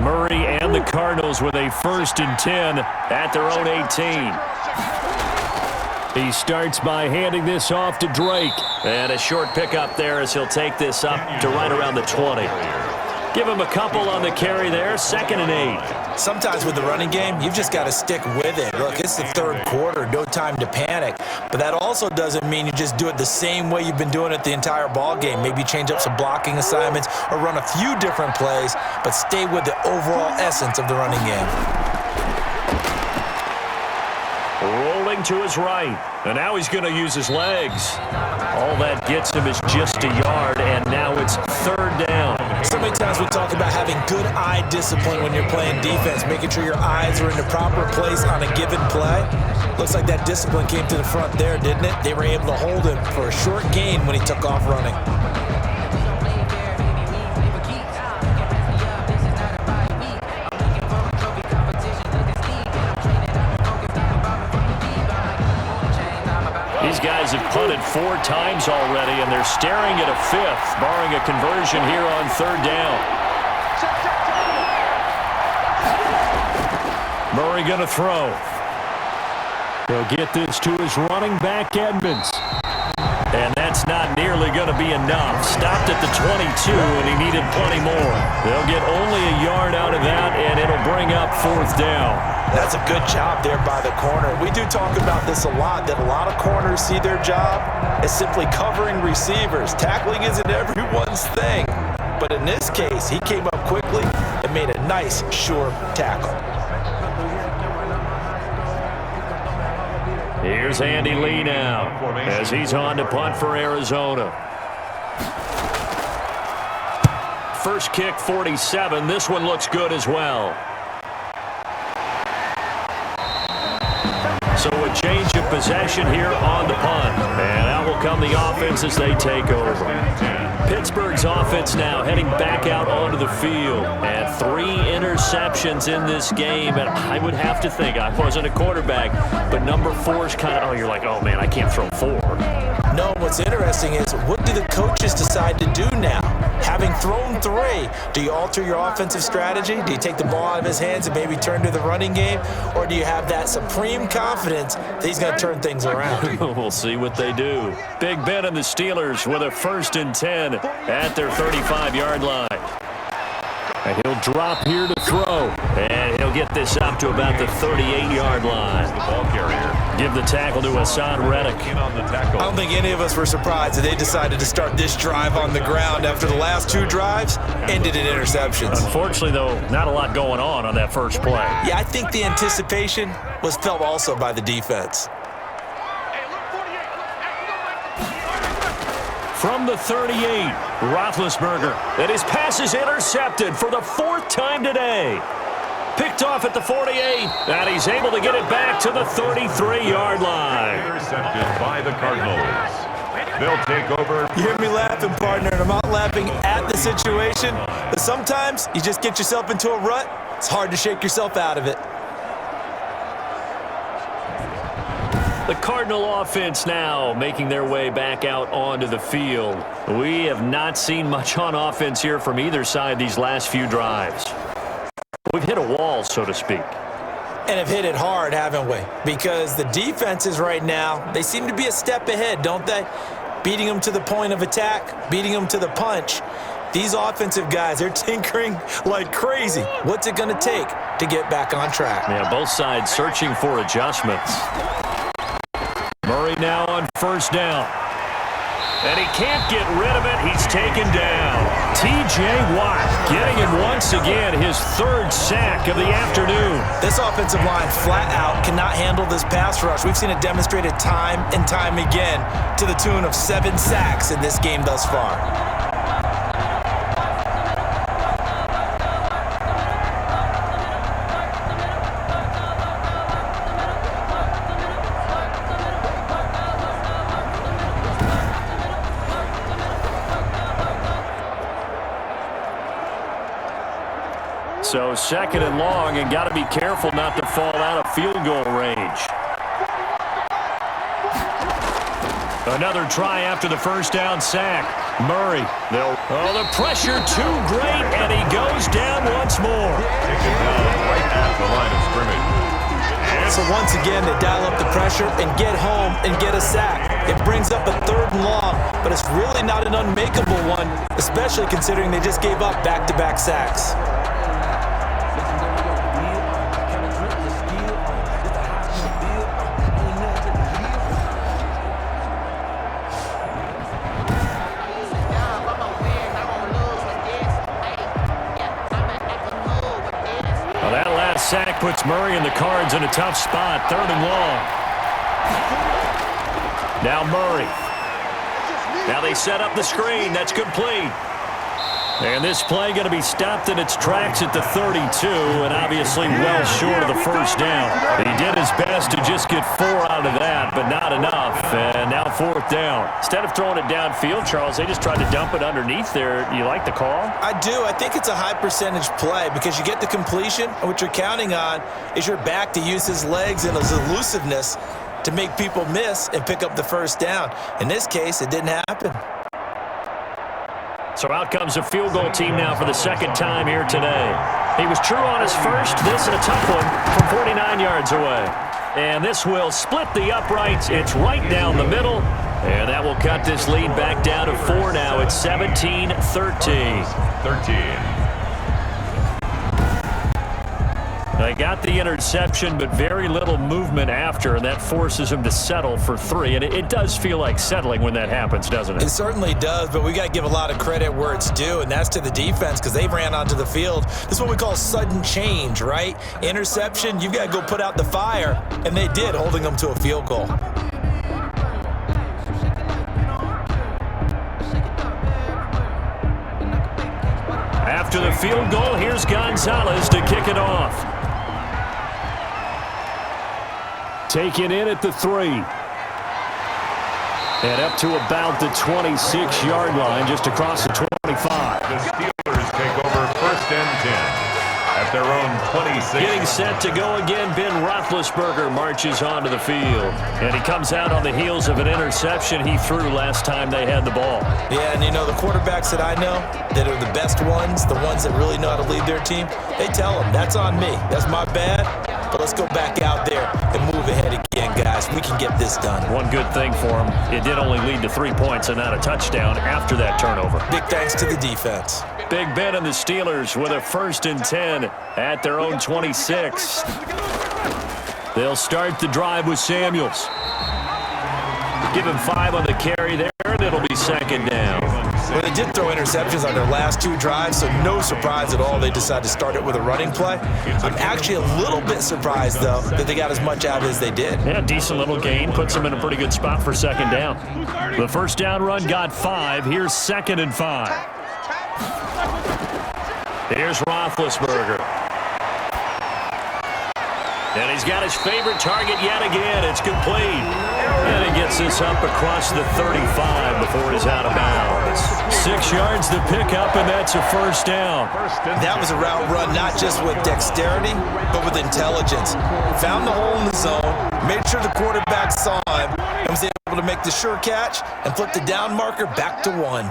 Murray and the Cardinals with a 1st and 10 at their own 18. He starts by handing this off to Drake. And a short pickup there as he'll take this up to right around the 20. Give him a couple on the carry there, 2nd and 8. Sometimes with the running game, you've just got to stick with it. Look, it's the 3rd quarter, no time to panic. But that also doesn't mean you just do it the same way you've been doing it the entire ball game. Maybe change up some blocking assignments or run a few different plays, but stay with the overall essence of the running game. Rolling to his right, and now he's going to use his legs. All that gets him is just a yard, and now it's 3rd down. So many times we talk about having good eye discipline when you're playing defense, making sure your eyes are in the proper place on a given play. Looks like that discipline came to the front there, didn't it? They were able to hold him for a short gain when he took off running. These guys have punted 4 times already, and they're staring at a 5th, barring a conversion here on 3rd down. Murray going to throw. He'll get this to his running back, Edmonds. And that's not nearly going to be enough. Stopped at the 22, and he needed plenty more. They'll get only a yard out of that, and it'll bring up 4th down. That's a good job there by the corner. We do talk about this a lot, that a lot of corners see their job as simply covering receivers. Tackling isn't everyone's thing. But in this case, he came up quickly and made a nice, sure tackle. Here's Andy Lee now as he's on to punt for Arizona. First kick, 47. This one looks good as well. So a change of possession here on the punt. And out will come the offense as they take over. Pittsburgh's offense now heading back out onto the field. And 3 interceptions in this game. And I would have to think, I wasn't a quarterback, but number 4 is kind of, oh, you're like, oh, man, I can't throw 4. No, what's interesting is what do the coaches decide to do now? Having thrown 3, do you alter your offensive strategy? Do you take the ball out of his hands and maybe turn to the running game? Or do you have that supreme confidence that he's going to turn things around? We'll see what they do. Big Ben and the Steelers with a 1st and 10 at their 35-yard line. And he'll drop here to throw. And he'll He'll get this up to about the 38-yard line. The ball carrier. Give the tackle to Hassan Reddick. In on the tackle. I don't think any of us were surprised that they decided to start this drive on the ground after the last 2 drives ended in interceptions. Unfortunately, though, not a lot going on that first play. Yeah, I think the anticipation was felt also by the defense. From the 38, Roethlisberger. And his pass is intercepted for the 4th time today. Picked off at the 48, and he's able to get it back to the 33-yard line. Intercepted by the Cardinals. They'll take over. You hear me laughing, partner, and I'm not laughing at the situation, but sometimes you just get yourself into a rut. It's hard to shake yourself out of it. The Cardinal offense now making their way back out onto the field. We have not seen much on offense here from either side these last few drives. We've hit a wall, so to speak. And have hit it hard, haven't we? Because the defenses right now, they seem to be a step ahead, don't they? Beating them to the point of attack, beating them to the punch. These offensive guys, they're tinkering like crazy. What's it going to take to get back on track? Yeah, both sides searching for adjustments. Murray now on first down. And he can't get rid of it. He's taken down. T.J. Watt getting him once again his 3rd sack of the afternoon. This offensive line flat out cannot handle this pass rush. We've seen it demonstrated time and time again to the tune of 7 sacks in this game thus far. So 2nd and long, and got to be careful not to fall out of field goal range. Another try after the first down sack. Murray. The pressure too great, and he goes down once more. Taken down right at the line of scrimmage. So once again, they dial up the pressure and get home and get a sack. It brings up a 3rd and long, but it's really not an unmakeable one, especially considering they just gave up back-to-back sacks. Sack puts Murray and the Cards in a tough spot. 3rd and long. Now Murray. Now they set up the screen. That's complete. And this play going to be stopped in its tracks at the 32, and obviously well short of the first down. He did his best to just get 4 out of that, but not enough. And now 4th down. Instead of throwing it downfield, Charles, they just tried to dump it underneath there. You like the call? I do. I think it's a high percentage play because you get the completion, and what you're counting on is your back to use his legs and his elusiveness to make people miss and pick up the first down. In this case, it didn't happen. So out comes a field goal team now for the 2nd time here today. He was true on his first. This a tough one from 49 yards away. And this will split the uprights. It's right down the middle. And that will cut this lead back down to 4 now. It's 17-13. 13. They got the interception, but very little movement after, and that forces him to settle for 3. And it does feel like settling when that happens, doesn't it? It certainly does, but we got to give a lot of credit where it's due, and that's to the defense because they ran onto the field. This is what we call sudden change, right? Interception, you've got to go put out the fire, and they did, holding them to a field goal. After the field goal, here's Gonzalez to kick it off. Taken in at the 3. And up to about the 26-yard line, just across the 25. The Steelers take over 1st and 10 at their own 26. Getting set to go again, Ben Roethlisberger marches onto the field. And he comes out on the heels of an interception he threw last time they had the ball. Yeah, and you know, the quarterbacks that I know that are the best ones, the ones that really know how to lead their team, they tell them, that's on me. That's my bad. But let's go back out there and move ahead again, guys. We can get this done. One good thing for him, it did only lead to 3 points and not a touchdown after that turnover. Big thanks to the defense. Big Ben and the Steelers with a 1st and 10 at their own 26. They'll start the drive with Samuels. Give him 5 on the carry there, and it'll be 2nd down. Well, they did throw interceptions on their last 2 drives, so no surprise at all they decided to start it with a running play. I'm actually a little bit surprised, though, that they got as much out as they did. Yeah, decent little gain. Puts them in a pretty good spot for 2nd down. The 1st down run got 5. Here's 2nd and 5. Here's Roethlisberger. And he's got his favorite target yet again. It's complete. And he gets this up across the 35 before he's out of bounds. 6 yards to pick up, and that's a 1st down. That was a route run not just with dexterity, but with intelligence. Found the hole in the zone, made sure the quarterback saw him, and was able to make the sure catch and flip the down marker back to 1.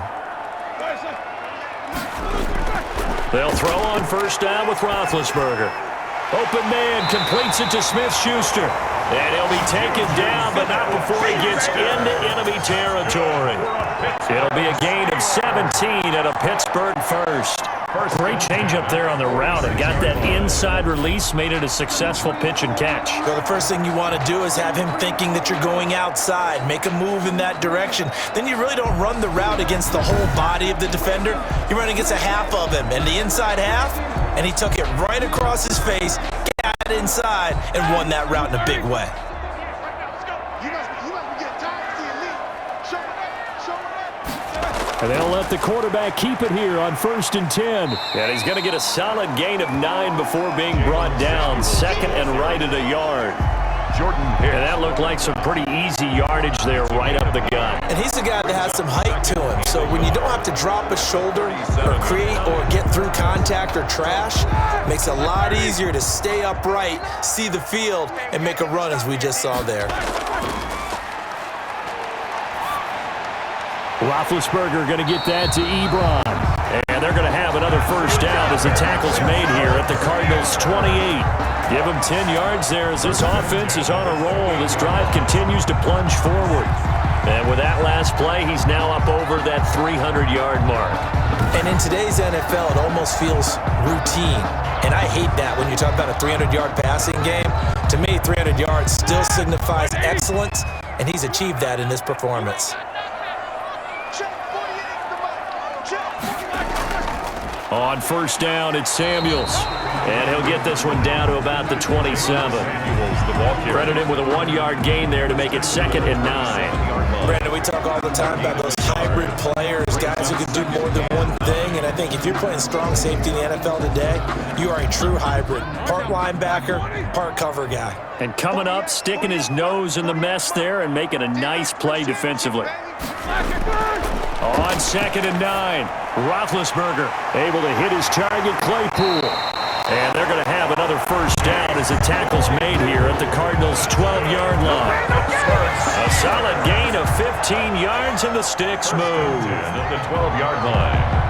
They'll throw on 1st down with Roethlisberger. Open man completes it to Smith-Schuster. And he'll be taken down, but not before he gets into enemy territory. It'll be a gain of 17 at a Pittsburgh 1st. Great change up there on the route. It got that inside release, made it a successful pitch and catch. So the first thing you want to do is have him thinking that you're going outside, make a move in that direction. Then you really don't run the route against the whole body of the defender. You run against a half of him, and the inside half, and he took it right across his face, got inside, and won that route in a big way. And they'll let the quarterback keep it here on 1st and 10. And he's going to get a solid gain of 9 before being brought down. 2nd and right at a yard. And that looked like some pretty easy yardage there right up the gut. And he's a guy that has some height to him. So when you don't have to drop a shoulder or create or get through contact or trash, it makes it a lot easier to stay upright, see the field, and make a run as we just saw there. Roethlisberger going to get that to Ebron. And they're going to have another 1st down as the tackle's made here at the Cardinals' 28. Give him 10 yards there as this offense is on a roll. This drive continues to plunge forward. And with that last play, he's now up over that 300-yard mark. And in today's NFL, it almost feels routine. And I hate that when you talk about a 300-yard passing game. To me, 300 yards still signifies excellence, and he's achieved that in this performance. On 1st down, it's Samuels. And he'll get this one down to about the 27. Credit him with a 1-yard gain there to make it 2nd and 9. Brandon, we talk all the time about those hybrid players, guys who can do more than one thing. And I think if you're playing strong safety in the NFL today, you are a true hybrid. Part linebacker, part cover guy. And coming up, sticking his nose in the mess there and making a nice play defensively. On 2nd and 9, Roethlisberger able to hit his target, Claypool. And they're going to have another 1st down as the tackle's made here at the Cardinals' 12-yard line. A solid gain of 15 yards and the sticks move. At the 12-yard line.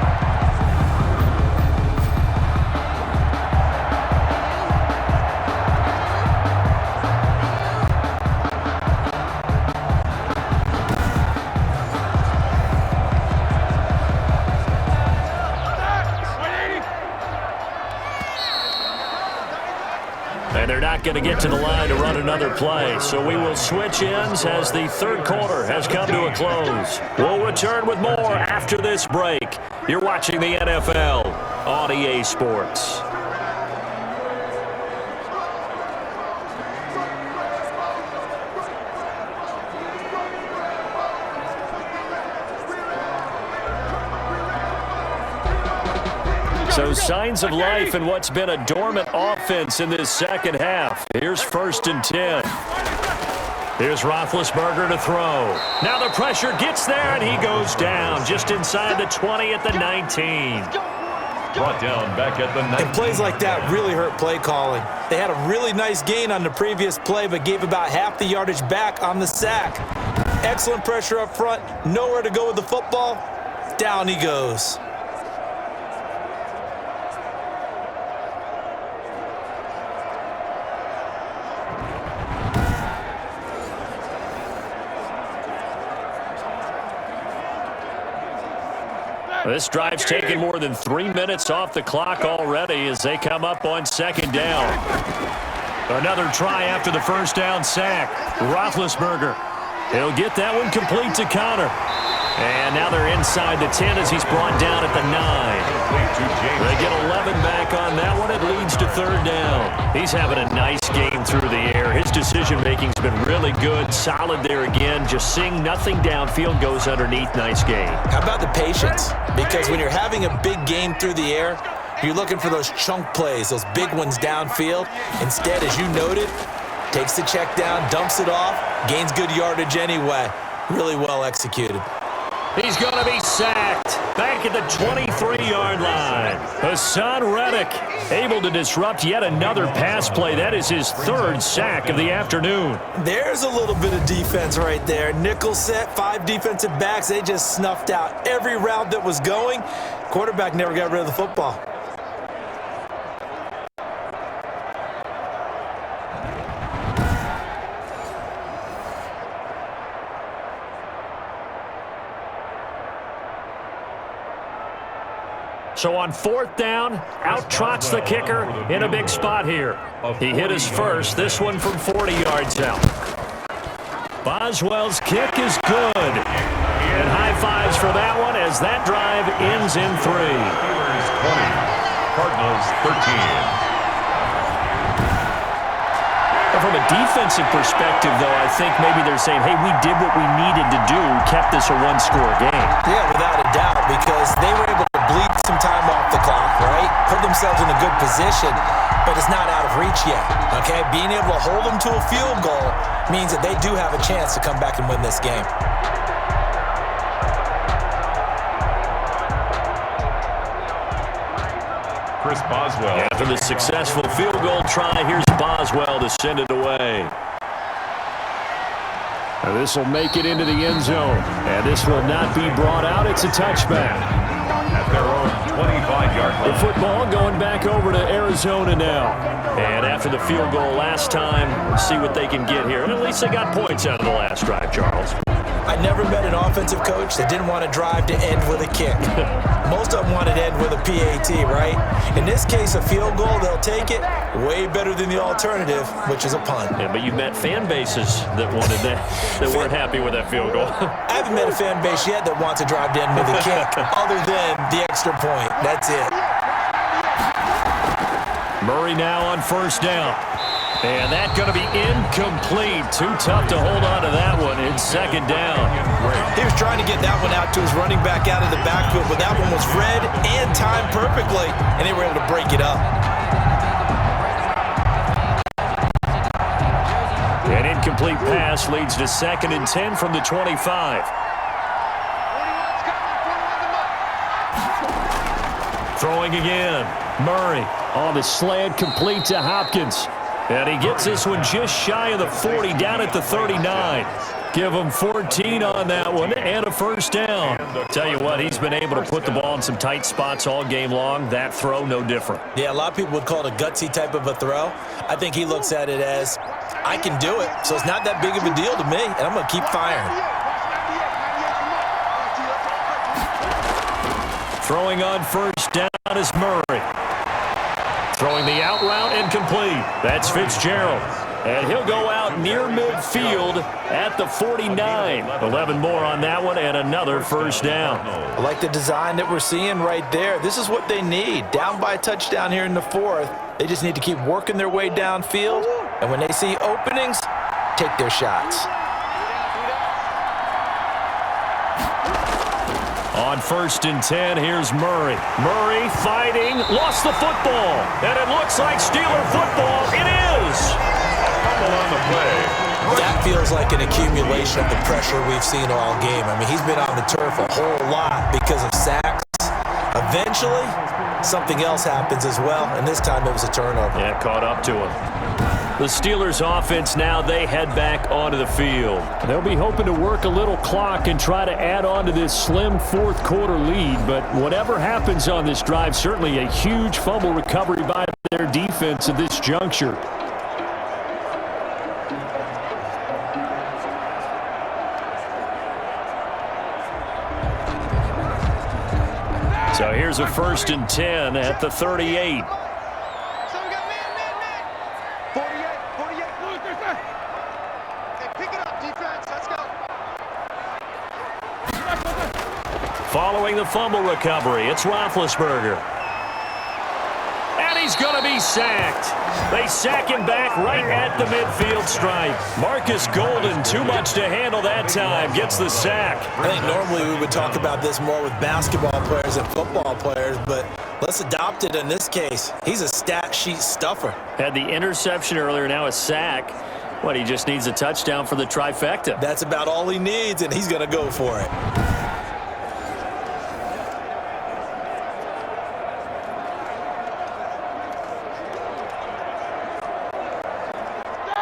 They're not going to get to the line to run another play, so we will switch ends as the 3rd quarter has come to a close. We'll return with more after this break. You're watching the NFL on EA Sports. So signs of life in what's been a dormant offense in this 2nd half. Here's 1st and 10. Here's Roethlisberger to throw. Now the pressure gets there, and he goes down just inside the 20 at the 19. Brought down back at the 19. And plays like that really hurt play calling. They had a really nice gain on the previous play, but gave about half the yardage back on the sack. Excellent pressure up front. Nowhere to go with the football. Down he goes. This drive's taken more than 3 minutes off the clock already as they come up on second down. Another try after the first down sack. Roethlisberger. He'll get that one complete to Connor. And now they're inside the 10 as he's brought down at the 9. They get 11 back on that one. It leads to third down. He's having a nice game through the air. His decision-making's been really good. Solid there again. Just seeing nothing downfield goes underneath. Nice game. How about the patience? Because when you're having a big game through the air, you're looking for those chunk plays, those big ones downfield. Instead, as you noted, takes the check down, dumps it off, gains good yardage anyway. Really well executed. He's going to be sacked back at the 23-yard line. Hassan Reddick able to disrupt yet another pass play. That is his third sack of the afternoon. There's a little bit of defense right there. Nickel set, 5 defensive backs. They just snuffed out every route that was going. Quarterback never got rid of the football. So on fourth down, out trots the kicker in a big spot here. He hit his first, this one from 40 yards out. Boswell's kick is good. And high fives for that one as that drive ends in 3. 20, Cardinals 13. From a defensive perspective, though, I think maybe they're saying, hey, we did what we needed to do, kept this a one-score game. Yeah, without a doubt, because they were able to bleed some time off the clock, right? Put themselves in a good position, but it's not out of reach yet, okay? Being able to hold them to a field goal means that they do have a chance to come back and win this game. Chris Boswell. After the successful field goal try, here's Boswell to send it away. This will make it into the end zone, and this will not be brought out. It's a touchback. At their own 25-yard line. The football going back over to Arizona now. And after the field goal last time, see what they can get here. And at least they got points out of the last drive, Charles. I never met an offensive coach that didn't want to drive to end with a kick. Most of them wanted to end with a PAT, right? In this case, a field goal, they'll take it. Way better than the alternative, which is a punt. Yeah, but you've met fan bases that wanted that, that weren't happy with that field goal. I haven't met a fan base yet that wants to drive to end with a kick, other than the extra point. That's it. Murray now on first down. And that's going to be incomplete. Too tough to hold on to that one. It's second down. He was trying to get that one out to his running back out of the backfield, but that one was read and timed perfectly, and they were able to break it up. An incomplete pass leads to 2nd and 10 from the 25. Throwing again. Murray on the slant, complete to Hopkins. And he gets this one just shy of the 40, down at the 39. Give him 14 on that one and a first down. Tell you what, he's been able to put the ball in some tight spots all game long. That throw, no different. Yeah, a lot of people would call it a gutsy type of a throw. I think he looks at it as, I can do it, so it's not that big of a deal to me, and I'm going to keep firing. Throwing on first down is Murray. Throwing the out route incomplete. That's Fitzgerald. And he'll go out near midfield at the 49. 11 more on that one and another first down. I like the design that we're seeing right there. This is what they need. Down by a touchdown here in the 4th. They just need to keep working their way downfield. And when they see openings, take their shots. On 1st and 10, here's Murray. Murray fighting, lost the football. And it looks like Steeler football. It is. Fumble on the play. That feels like an accumulation of the pressure we've seen all game. I mean, he's been on the turf a whole lot because of sacks. Eventually, something else happens as well, and this time it was a turnover. Yeah, caught up to him. The Steelers offense now, they head back onto the field. They'll be hoping to work a little clock and try to add on to this slim 4th quarter lead, but whatever happens on this drive, certainly a huge fumble recovery by their defense at this juncture. So here's a 1st and 10 at the 38. So we got man. 48. Okay, pick it up, defense. Let's go. Following the fumble recovery, it's Roethlisberger. And he's going to be sacked. They sack him back right at the midfield stripe. Marcus Golden, too much to handle that time, gets the sack. I think normally we would talk about this more with basketball players and football players, but let's adopt it in this case. He's a stat sheet stuffer. Had the interception earlier, now a sack. What, he just needs a touchdown for the trifecta. That's about all he needs, and he's going to go for it.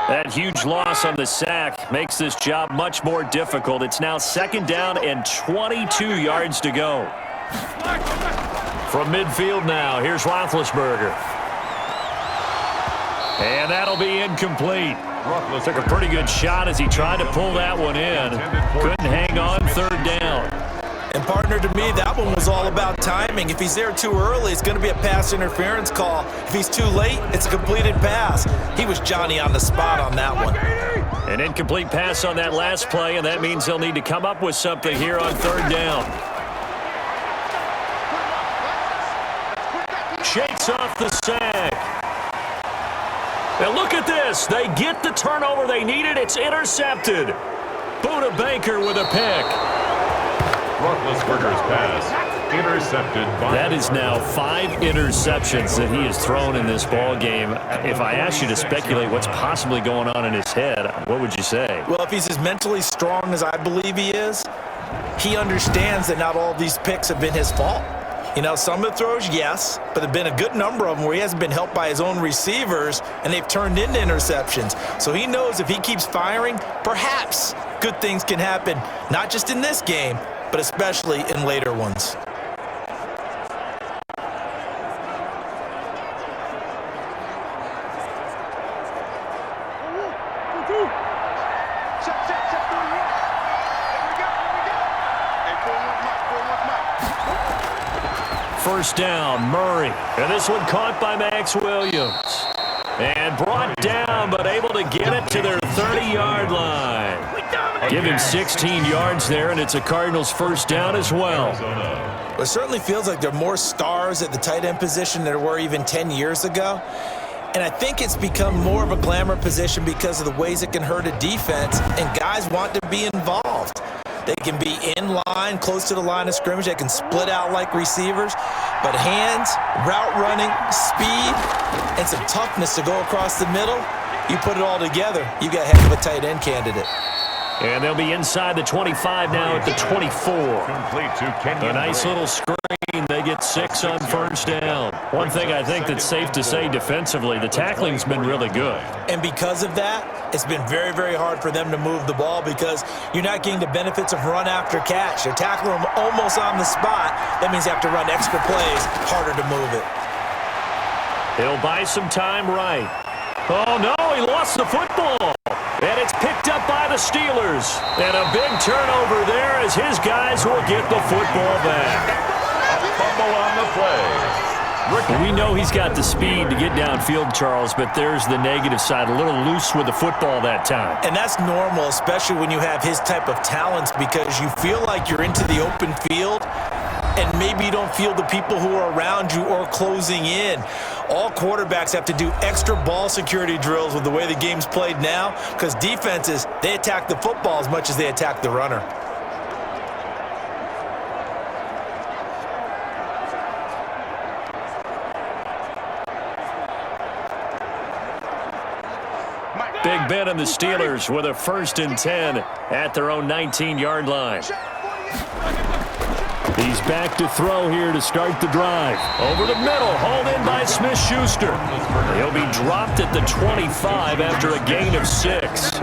That huge loss on the sack makes this job much more difficult. It's now 2nd down and 22 yards to go. From midfield now, here's Roethlisberger. And that'll be incomplete. Took a pretty good shot as he tried to pull that one in. Couldn't hang on 3rd down. And partner, to me, that one was all about timing. If he's there too early, it's going to be a pass interference call. If he's too late, it's a completed pass. He was Johnny on the spot on that one. An incomplete pass on that last play, and that means he'll need to come up with something here on 3rd down. Shakes off the sack. And look at this. They get the turnover they needed. It's intercepted. Buda Baker with a pick. Roethlisberger's pass intercepted by... That is now 5 interceptions that he has thrown in this ball game. If I asked you to speculate what's possibly going on in his head, what would you say? Well, if he's as mentally strong as I believe he is, he understands that not all these picks have been his fault. You know, some of the throws, yes, but there have been a good number of them where he hasn't been helped by his own receivers, and they've turned into interceptions. So he knows if he keeps firing, perhaps good things can happen, not just in this game, but especially in later ones. Check. 41. Here we go. Hey, 41, Mike. 1st down, Murray. And this one caught by Max Williams. And brought down, but able to get it to their 30-yard line. Give him 16 yards there, and it's a Cardinals 1st down as well. It certainly feels like there are more stars at the tight end position than there were even 10 years ago. And I think it's become more of a glamour position because of the ways it can hurt a defense, and guys want to be involved. They can be in line, close to the line of scrimmage. They can split out like receivers. But hands, route running, speed, and some toughness to go across the middle, you put it all together, you got heck of a tight end candidate. And they'll be inside the 25 now at the 24. Complete to Kenyon A nice Drake. little screen. They get 6 on 1st down. One thing I think that's safe to say defensively, the tackling's been really good. And because of that, it's been very, very hard for them to move the ball because you're not getting the benefits of run after catch. They're tackling them almost on the spot. That means you have to run extra plays, harder to move it. He'll buy some time right. Oh, no, he lost the football. And it's picked up by the Steelers. And a big turnover there as his guys will get the football back. Fumble on the play. We know he's got the speed to get downfield, Charles, but there's the negative side. A little loose with the football that time. And that's normal, especially when you have his type of talents, because you feel like you're into the open field and maybe you don't feel the people who are around you or closing in. All quarterbacks have to do extra ball security drills with the way the game's played now because defenses, they attack the football as much as they attack the runner. Big Ben and the Steelers with a 1st and 10 at their own 19-yard line. He's back to throw here to start the drive. Over the middle, hauled in by Smith-Schuster. He'll be dropped at the 25 after a gain of 6.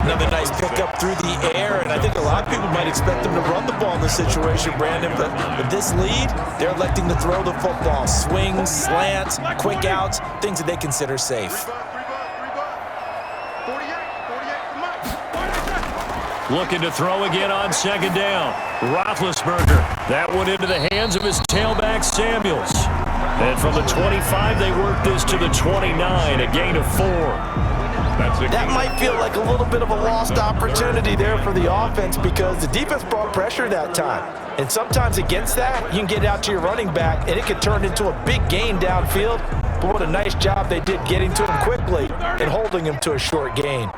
Another nice pickup through the air, and I think a lot of people might expect them to run the ball in this situation, Brandon, but with this lead, they're electing to throw the football. Swings, slants, quick outs, things that they consider safe. looking to throw again on second down. Roethlisberger. That one into the hands of his tailback, Samuels. And from the 25, they work this to the 29, a gain of 4. That might feel like a little bit of a lost opportunity there for the offense because the defense brought pressure that time. And sometimes against that, you can get out to your running back, and it could turn into a big gain downfield. But what a nice job they did getting to him quickly and holding him to a short gain.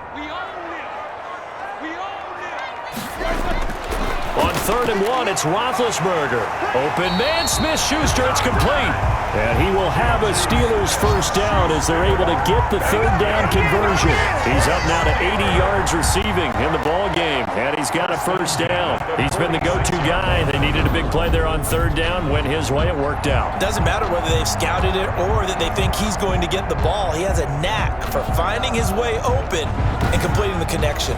On 3rd and 1, it's Roethlisberger. Open man, Smith-Schuster, it's complete. And he will have a Steelers first down as they're able to get the 3rd down conversion. He's up now to 80 yards receiving in the ball game, and he's got a first down. He's been the go-to guy. They needed a big play there on 3rd down. Went his way, it worked out. Doesn't matter whether they've scouted it or that they think he's going to get the ball. He has a knack for finding his way open and completing the connection.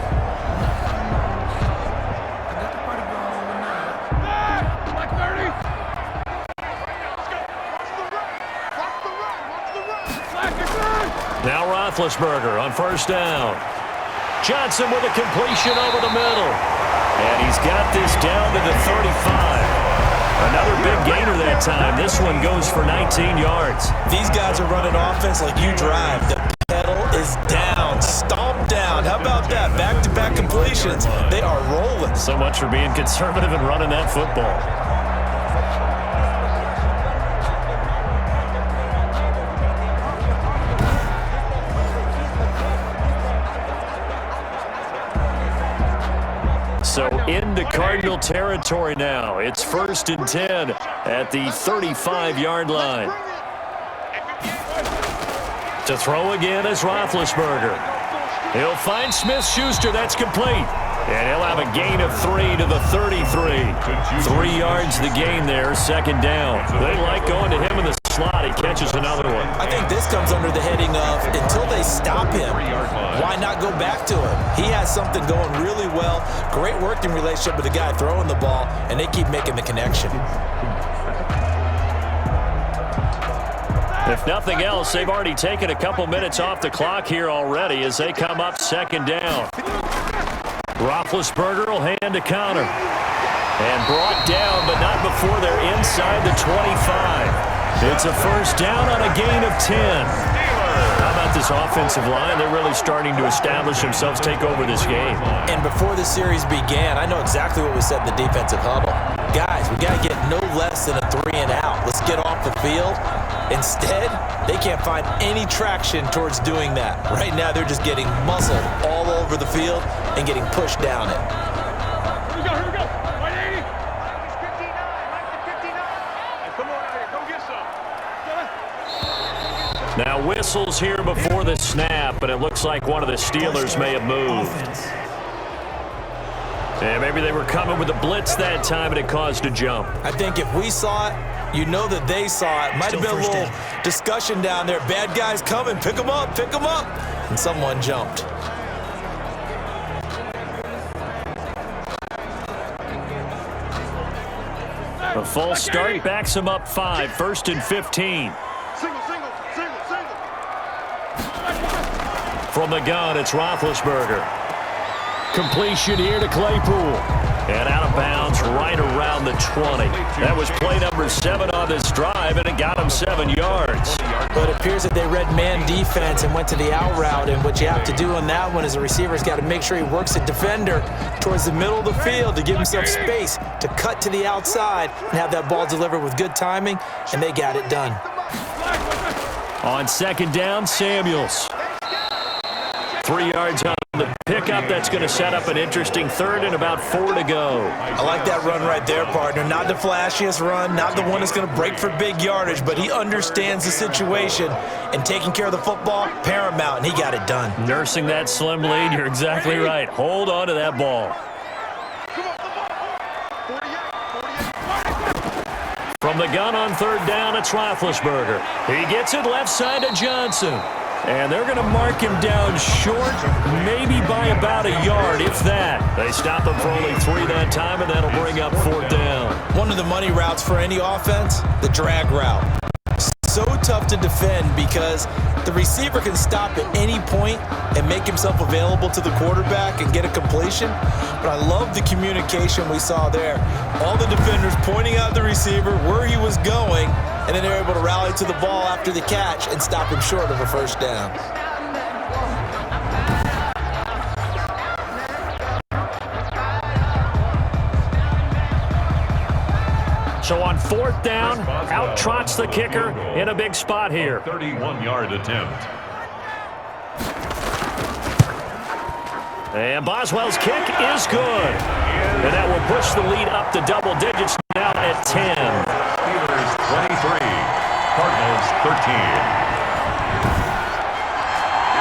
Now Roethlisberger on 1st down. Johnson with a completion over the middle. And he's got this down to the 35. Another big gainer that time. This one goes for 19 yards. These guys are running offense like you drive. The pedal is down, stomp down. How about that? Back-to-back completions. They are rolling. So much for being conservative and running that football. So into Cardinal territory now. It's 1st and 10 at the 35-yard line. To throw again is Roethlisberger. He'll find Smith-Schuster. That's complete. And he'll have a gain of 3 to the 33. 3 yards the gain there, 2nd down. They like going to him in the slot. He catches another one. I think this comes under the heading of until they stop him, why not go back to him? He has something going really well. Great working relationship with the guy throwing the ball, and they keep making the connection. If nothing else, they've already taken a couple minutes off the clock here already as they come up 2nd down. Roethlisberger will hand a counter. And brought down, but not before they're inside the 25. It's a first down on a gain of 10. How about this offensive line? They're really starting to establish themselves, take over this game. And before the series began, I know exactly what was said in the defensive huddle. Guys, we got to get no less than a 3-and-out. Let's get off the field. Instead, they can't find any traction towards doing that. Right now, they're just getting muscled all over the field and getting pushed down it. Here we go, here we go. 180. Mike is 59. Mike is 59. Hey, come on out here. Go get some. Now whistles here before the snap, but it looks like one of the Steelers may have moved. Yeah, maybe they were coming with a blitz that time and it caused a jump. I think if we saw it, you know that they saw it. Might have been a little discussion down there. Bad guys coming. Pick them up. Pick them up. And someone jumped. A false start backs him up 5. 1st and 15. Single. From the gun, it's Roethlisberger. Completion here to Claypool. And out of bounds right around the 20. That was play number 7 on this drive, and it got him 7 yards. But it appears that they read man defense and went to the out route. And what you have to do on that one is the receiver's got to make sure he works a defender towards the middle of the field to give himself space to cut to the outside and have that ball delivered with good timing, and they got it done. On 2nd down, Samuels. 3 yards on the pickup. That's going to set up an interesting 3rd and about 4 to go. I like that run right there, partner. Not the flashiest run, not the one that's going to break for big yardage, but he understands the situation, and taking care of the football, paramount, and he got it done. Nursing that slim lead, you're exactly right. Hold on to that ball. From the gun on 3rd down, it's Roethlisberger. He gets it left side to Johnson. And they're going to mark him down short, maybe by about a yard, if that. They stop him for only 3 that time, and that'll bring up 4th down. One of the money routes for any offense, the drag route. so tough to defend because the receiver can stop at any point and make himself available to the quarterback and get a completion. But I love the communication we saw there. All the defenders pointing out the receiver, where he was going, and then they're able to rally to the ball after the catch and stop him short of a first down. So on fourth down, out trots the kicker in a big spot here. 31-yard attempt. And Boswell's kick is good. And that will push the lead up to double digits now at 10. Steelers 23, Cardinals 13.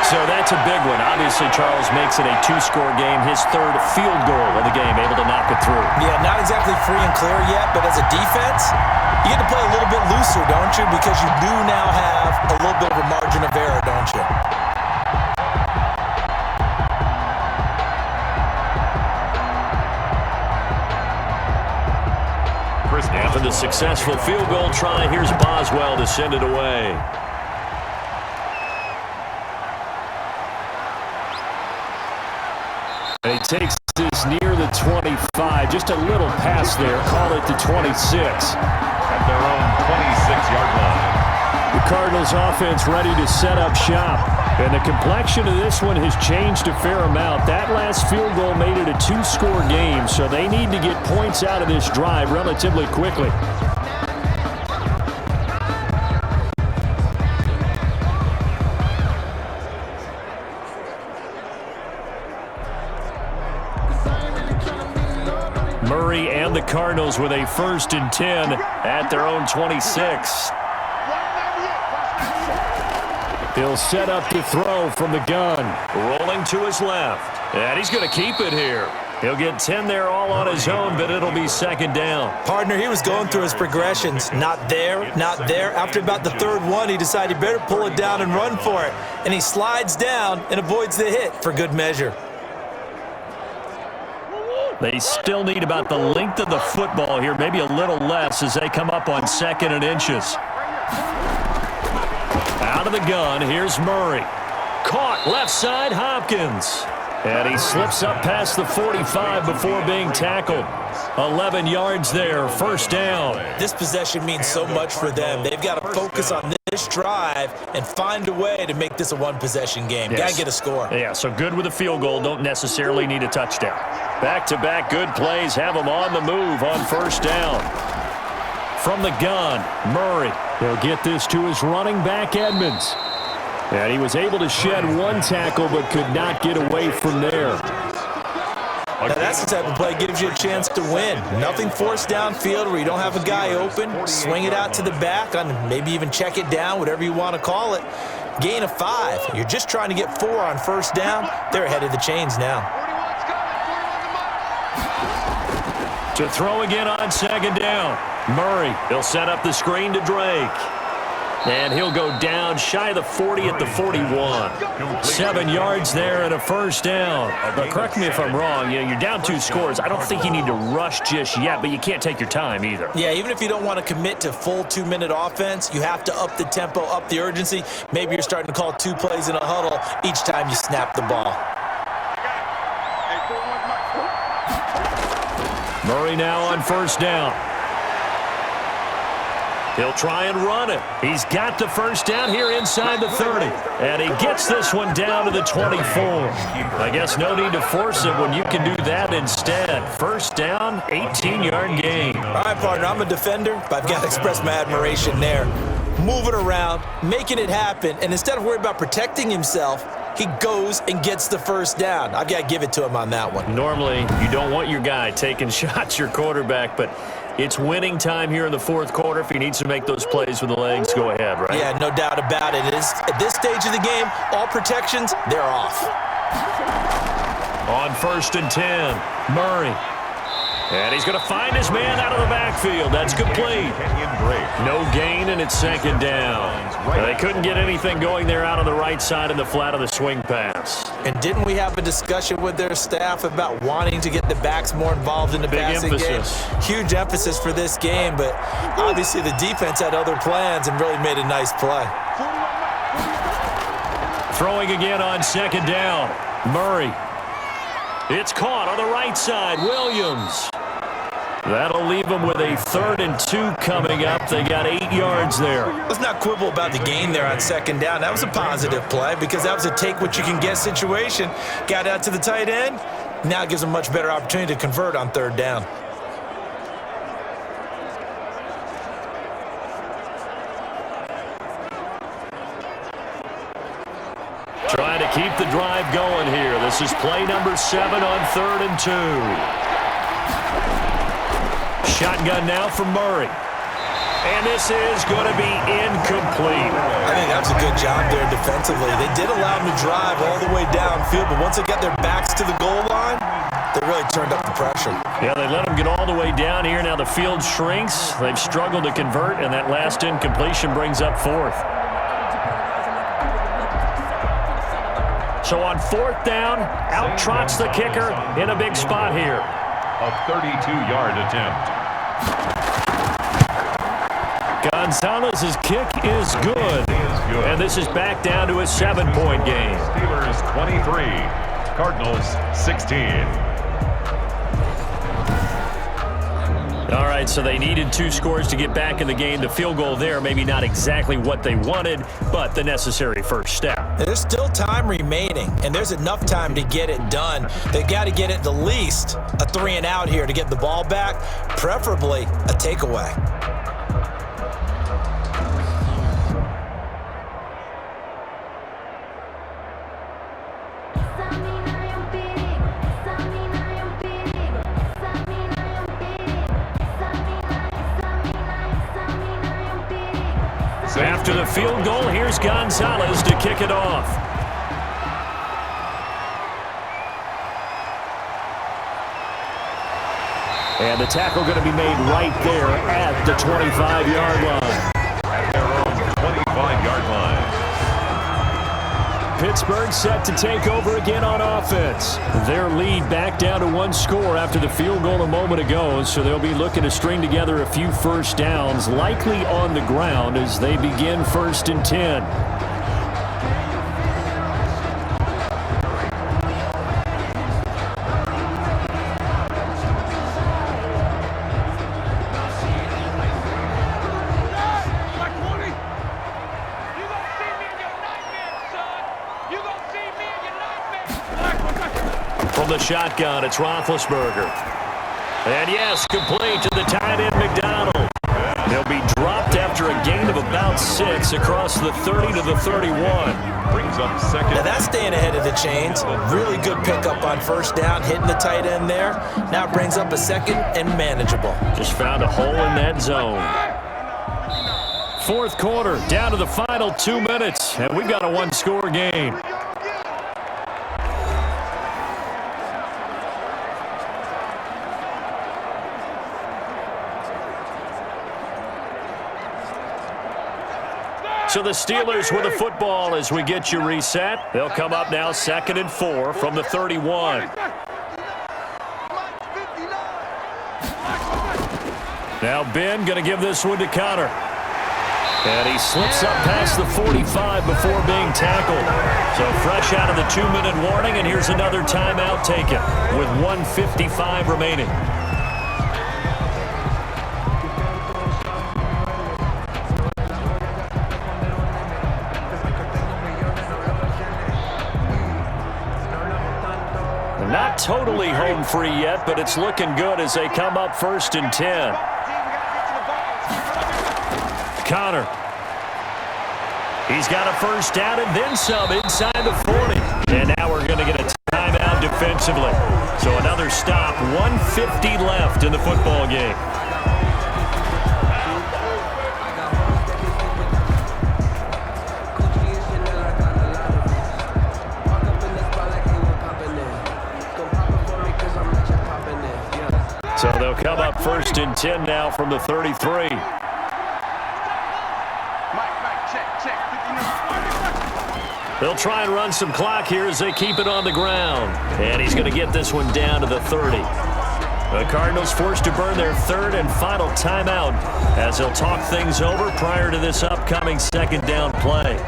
So that's a big one. Obviously, Charles makes it a two-score game. His third field goal of the game, able to knock it through. Yeah, not exactly free and clear yet, but as a defense, you get to play a little bit looser, don't you? Because you do now have a little bit of a margin of error, don't you? After the successful field goal try, here's Boswell to send it away. And he takes this near the 25, just a little pass there, call it the 26. At their own 26-yard line. The Cardinals offense ready to set up shop. And the complexion of this one has changed a fair amount. That last field goal made it a two-score game, so they need to get points out of this drive relatively quickly. Murray and the Cardinals with a 1st and 10 at their own 26. He'll set up to throw from the gun. Rolling to his left. And he's going to keep it here. He'll get 10 there all on his own, but it'll be 2nd down. Partner, he was going through his progressions. Not there, not there. After about the 3rd one, he decided he better pull it down and run for it. And he slides down and avoids the hit for good measure. They still need about the length of the football here, maybe a little less as they come up on 2nd and inches. Out of the gun, here's Murray. Caught left side, Hopkins. And he slips up past the 45 before being tackled. 11 yards there, 1st down. This possession means so much for them. They've got to focus on this drive and find a way to make this a one-possession game. Yes. Got to get a score. Yeah, so good with a field goal. Don't necessarily need a touchdown. Back-to-back good plays have them on the move on 1st down. From the gun, Murray. He'll get this to his running back, Edmonds. And he was able to shed one tackle but could not get away from there. Now that's the type of play that gives you a chance to win. Nothing forced downfield where you don't have a guy open. Swing it out to the back, on maybe even check it down, whatever you want to call it. Gain of 5. You're just trying to get 4 on 1st down. They're ahead of the chains now. To throw again on 2nd down. Murray, he'll set up the screen to Drake. And he'll go down shy of the 40 at the 41. 7 yards there and a 1st down. But correct me if I'm wrong, you're down 2 scores. I don't think you need to rush just yet, but you can't take your time either. Yeah, even if you don't want to commit to full 2-minute offense, you have to up the tempo, up the urgency. Maybe you're starting to call 2 plays in a huddle each time you snap the ball. Murray now on 1st down. He'll try and run it. He's got the 1st down here inside the 30. And he gets this one down to the 24. I guess no need to force it when you can do that instead. 1st down, 18-yard gain. All right, partner, I'm a defender, but I've got to express my admiration there. Moving around, making it happen, and instead of worrying about protecting himself, he goes and gets the 1st down. I've got to give it to him on that one. Normally, you don't want your guy taking shots, your quarterback, but it's winning time here in the 4th quarter. If he needs to make those plays with the legs, go ahead, right? Yeah, no doubt about it. At this stage of the game, all protections, they're off. On 1st and 10, Murray. And he's going to find his man out of the backfield. That's complete. No gain, and it's 2nd down. They couldn't get anything going there out on the right side of the flat of the swing pass. And didn't we have a discussion with their staff about wanting to get the backs more involved in the passing game? Huge emphasis for this game, but obviously the defense had other plans and really made a nice play. Throwing again on second down. Murray. It's caught on the right side. Williams. That'll leave them with a 3rd and 2 coming up. They got 8 yards there. Let's not quibble about the gain there on second down. That was a positive play because that was a take-what-you-can-get situation. Got out to the tight end. Now it gives them a much better opportunity to convert on 3rd down. Trying to keep the drive going here. This is play number 7 on 3rd and 2. Shotgun now for Murray. And this is going to be incomplete. I think that was a good job there defensively. They did allow them to drive all the way downfield, but once they got their backs to the goal line, they really turned up the pressure. Yeah, they let them get all the way down here. Now the field shrinks. They've struggled to convert, and that last incompletion brings up 4th. So on 4th down, out trots the kicker in a big spot here. A 32-yard attempt. Gonzalez's kick is good. And this is back down to a 7-point game. Steelers 23, Cardinals 16. All right, so they needed 2 scores to get back in the game. The field goal there, maybe not exactly what they wanted, but the necessary first step. There's still time remaining, and there's enough time to get it done. They got to get at least a 3-and-out here to get the ball back, preferably a takeaway. After the field goal, here's Gonzalez to kick it off. And the tackle going to be made right there at the 25-yard line. At their own 25-yard line. Pittsburgh set to take over again on offense. Their lead back down to 1 score after the field goal a moment ago, so they'll be looking to string together a few first downs, likely on the ground as they begin 1st and 10. From the shotgun, it's Roethlisberger. And yes, complete to the tight end, McDonald. They'll be dropped after a gain of about 6 across the 30 to the 31. Brings up 2nd. Now that's staying ahead of the chains. Really good pickup on 1st down, hitting the tight end there. Now it brings up a 2nd and manageable. Just found a hole in that zone. 4th quarter, down to the final 2 minutes, and we've got a 1-score game. So the Steelers with the football as we get you reset. They'll come up now 2nd and 4 from the 31. Now Ben going to give this one to Connor. And he slips up past the 45 before being tackled. So fresh out of the 2-minute warning, and here's another timeout taken with 1:55 remaining. Not totally home free yet, but it's looking good as they come up 1st and 10. Connor. He's got a 1st down and then some inside the 40. And now we're going to get a timeout defensively. So another stop, 1:50 left in the football game. So they'll come up 1st and 10 now from the 33. They'll try and run some clock here as they keep it on the ground. And he's going to get this one down to the 30. The Cardinals forced to burn their third and final timeout as they'll talk things over prior to this upcoming second down play.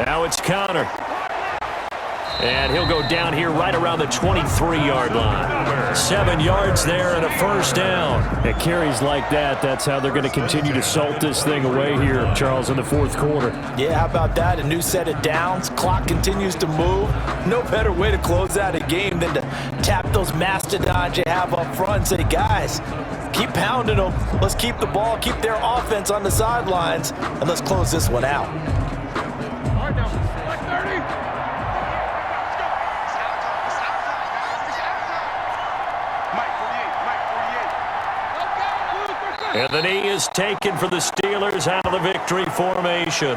Now it's counter. And he'll go down here right around the 23-yard line. 7 yards there and a first down. At carries like that, that's how they're going to continue to salt this thing away here, Charles, in the fourth quarter. Yeah, how about that? A new set of downs. Clock continues to move. No better way to close out a game than to tap those mastodons you have up front and say, guys, keep pounding them. Let's keep the ball, keep their offense on the sidelines, and let's close this one out. And the knee is taken for the Steelers out of the victory formation.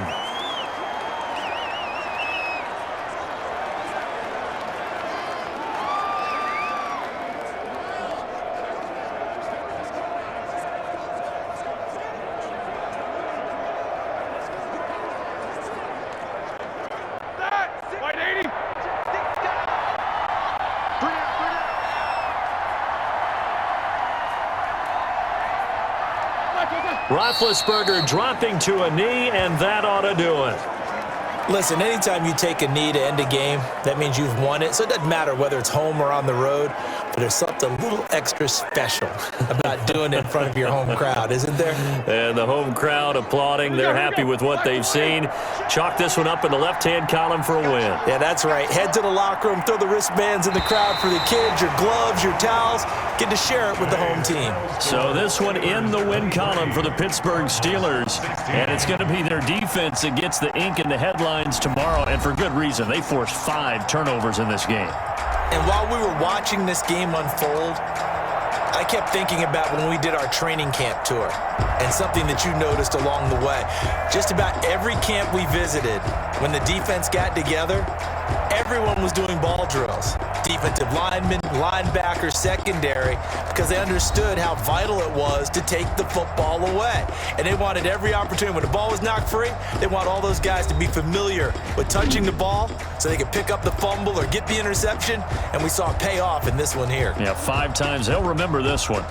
Roethlisberger dropping to a knee, and that ought to do it. Listen, anytime you take a knee to end a game, that means you've won it. So it doesn't matter whether it's home or on the road, but there's something a little extra special about doing it in front of your home crowd, isn't there? And the home crowd applauding. They're happy with what they've seen. Chalk this one up in the left-hand column for a win. Yeah, that's right. Head to the locker room, throw the wristbands in the crowd for the kids, your gloves, your towels. Get to share it with the home team. So this one in the win column for the Pittsburgh Steelers. And it's going to be their defense that gets the ink in the headlines tomorrow. And for good reason. They forced 5 turnovers in this game. And while we were watching this game unfold, I kept thinking about when we did our training camp tour and something that you noticed along the way. Just about every camp we visited, when the defense got together, everyone was doing ball drills. Defensive linemen, linebackers, secondary, because they understood how vital it was to take the football away. And they wanted every opportunity. When the ball was knocked free, they want all those guys to be familiar with touching the ball so they could pick up the fumble or get the interception. And we saw it pay off in this one here. Yeah, 5 times. They'll remember this one.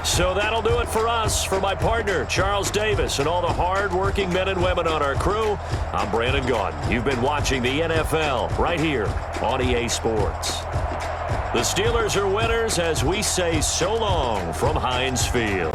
So that'll do it for us. For my partner, Charles Davis, and all the hard-working men and women on our crew, I'm Brandon Gaudin. You've been watching the NFL right here on EA Sports. The Steelers are winners as we say so long from Heinz Field.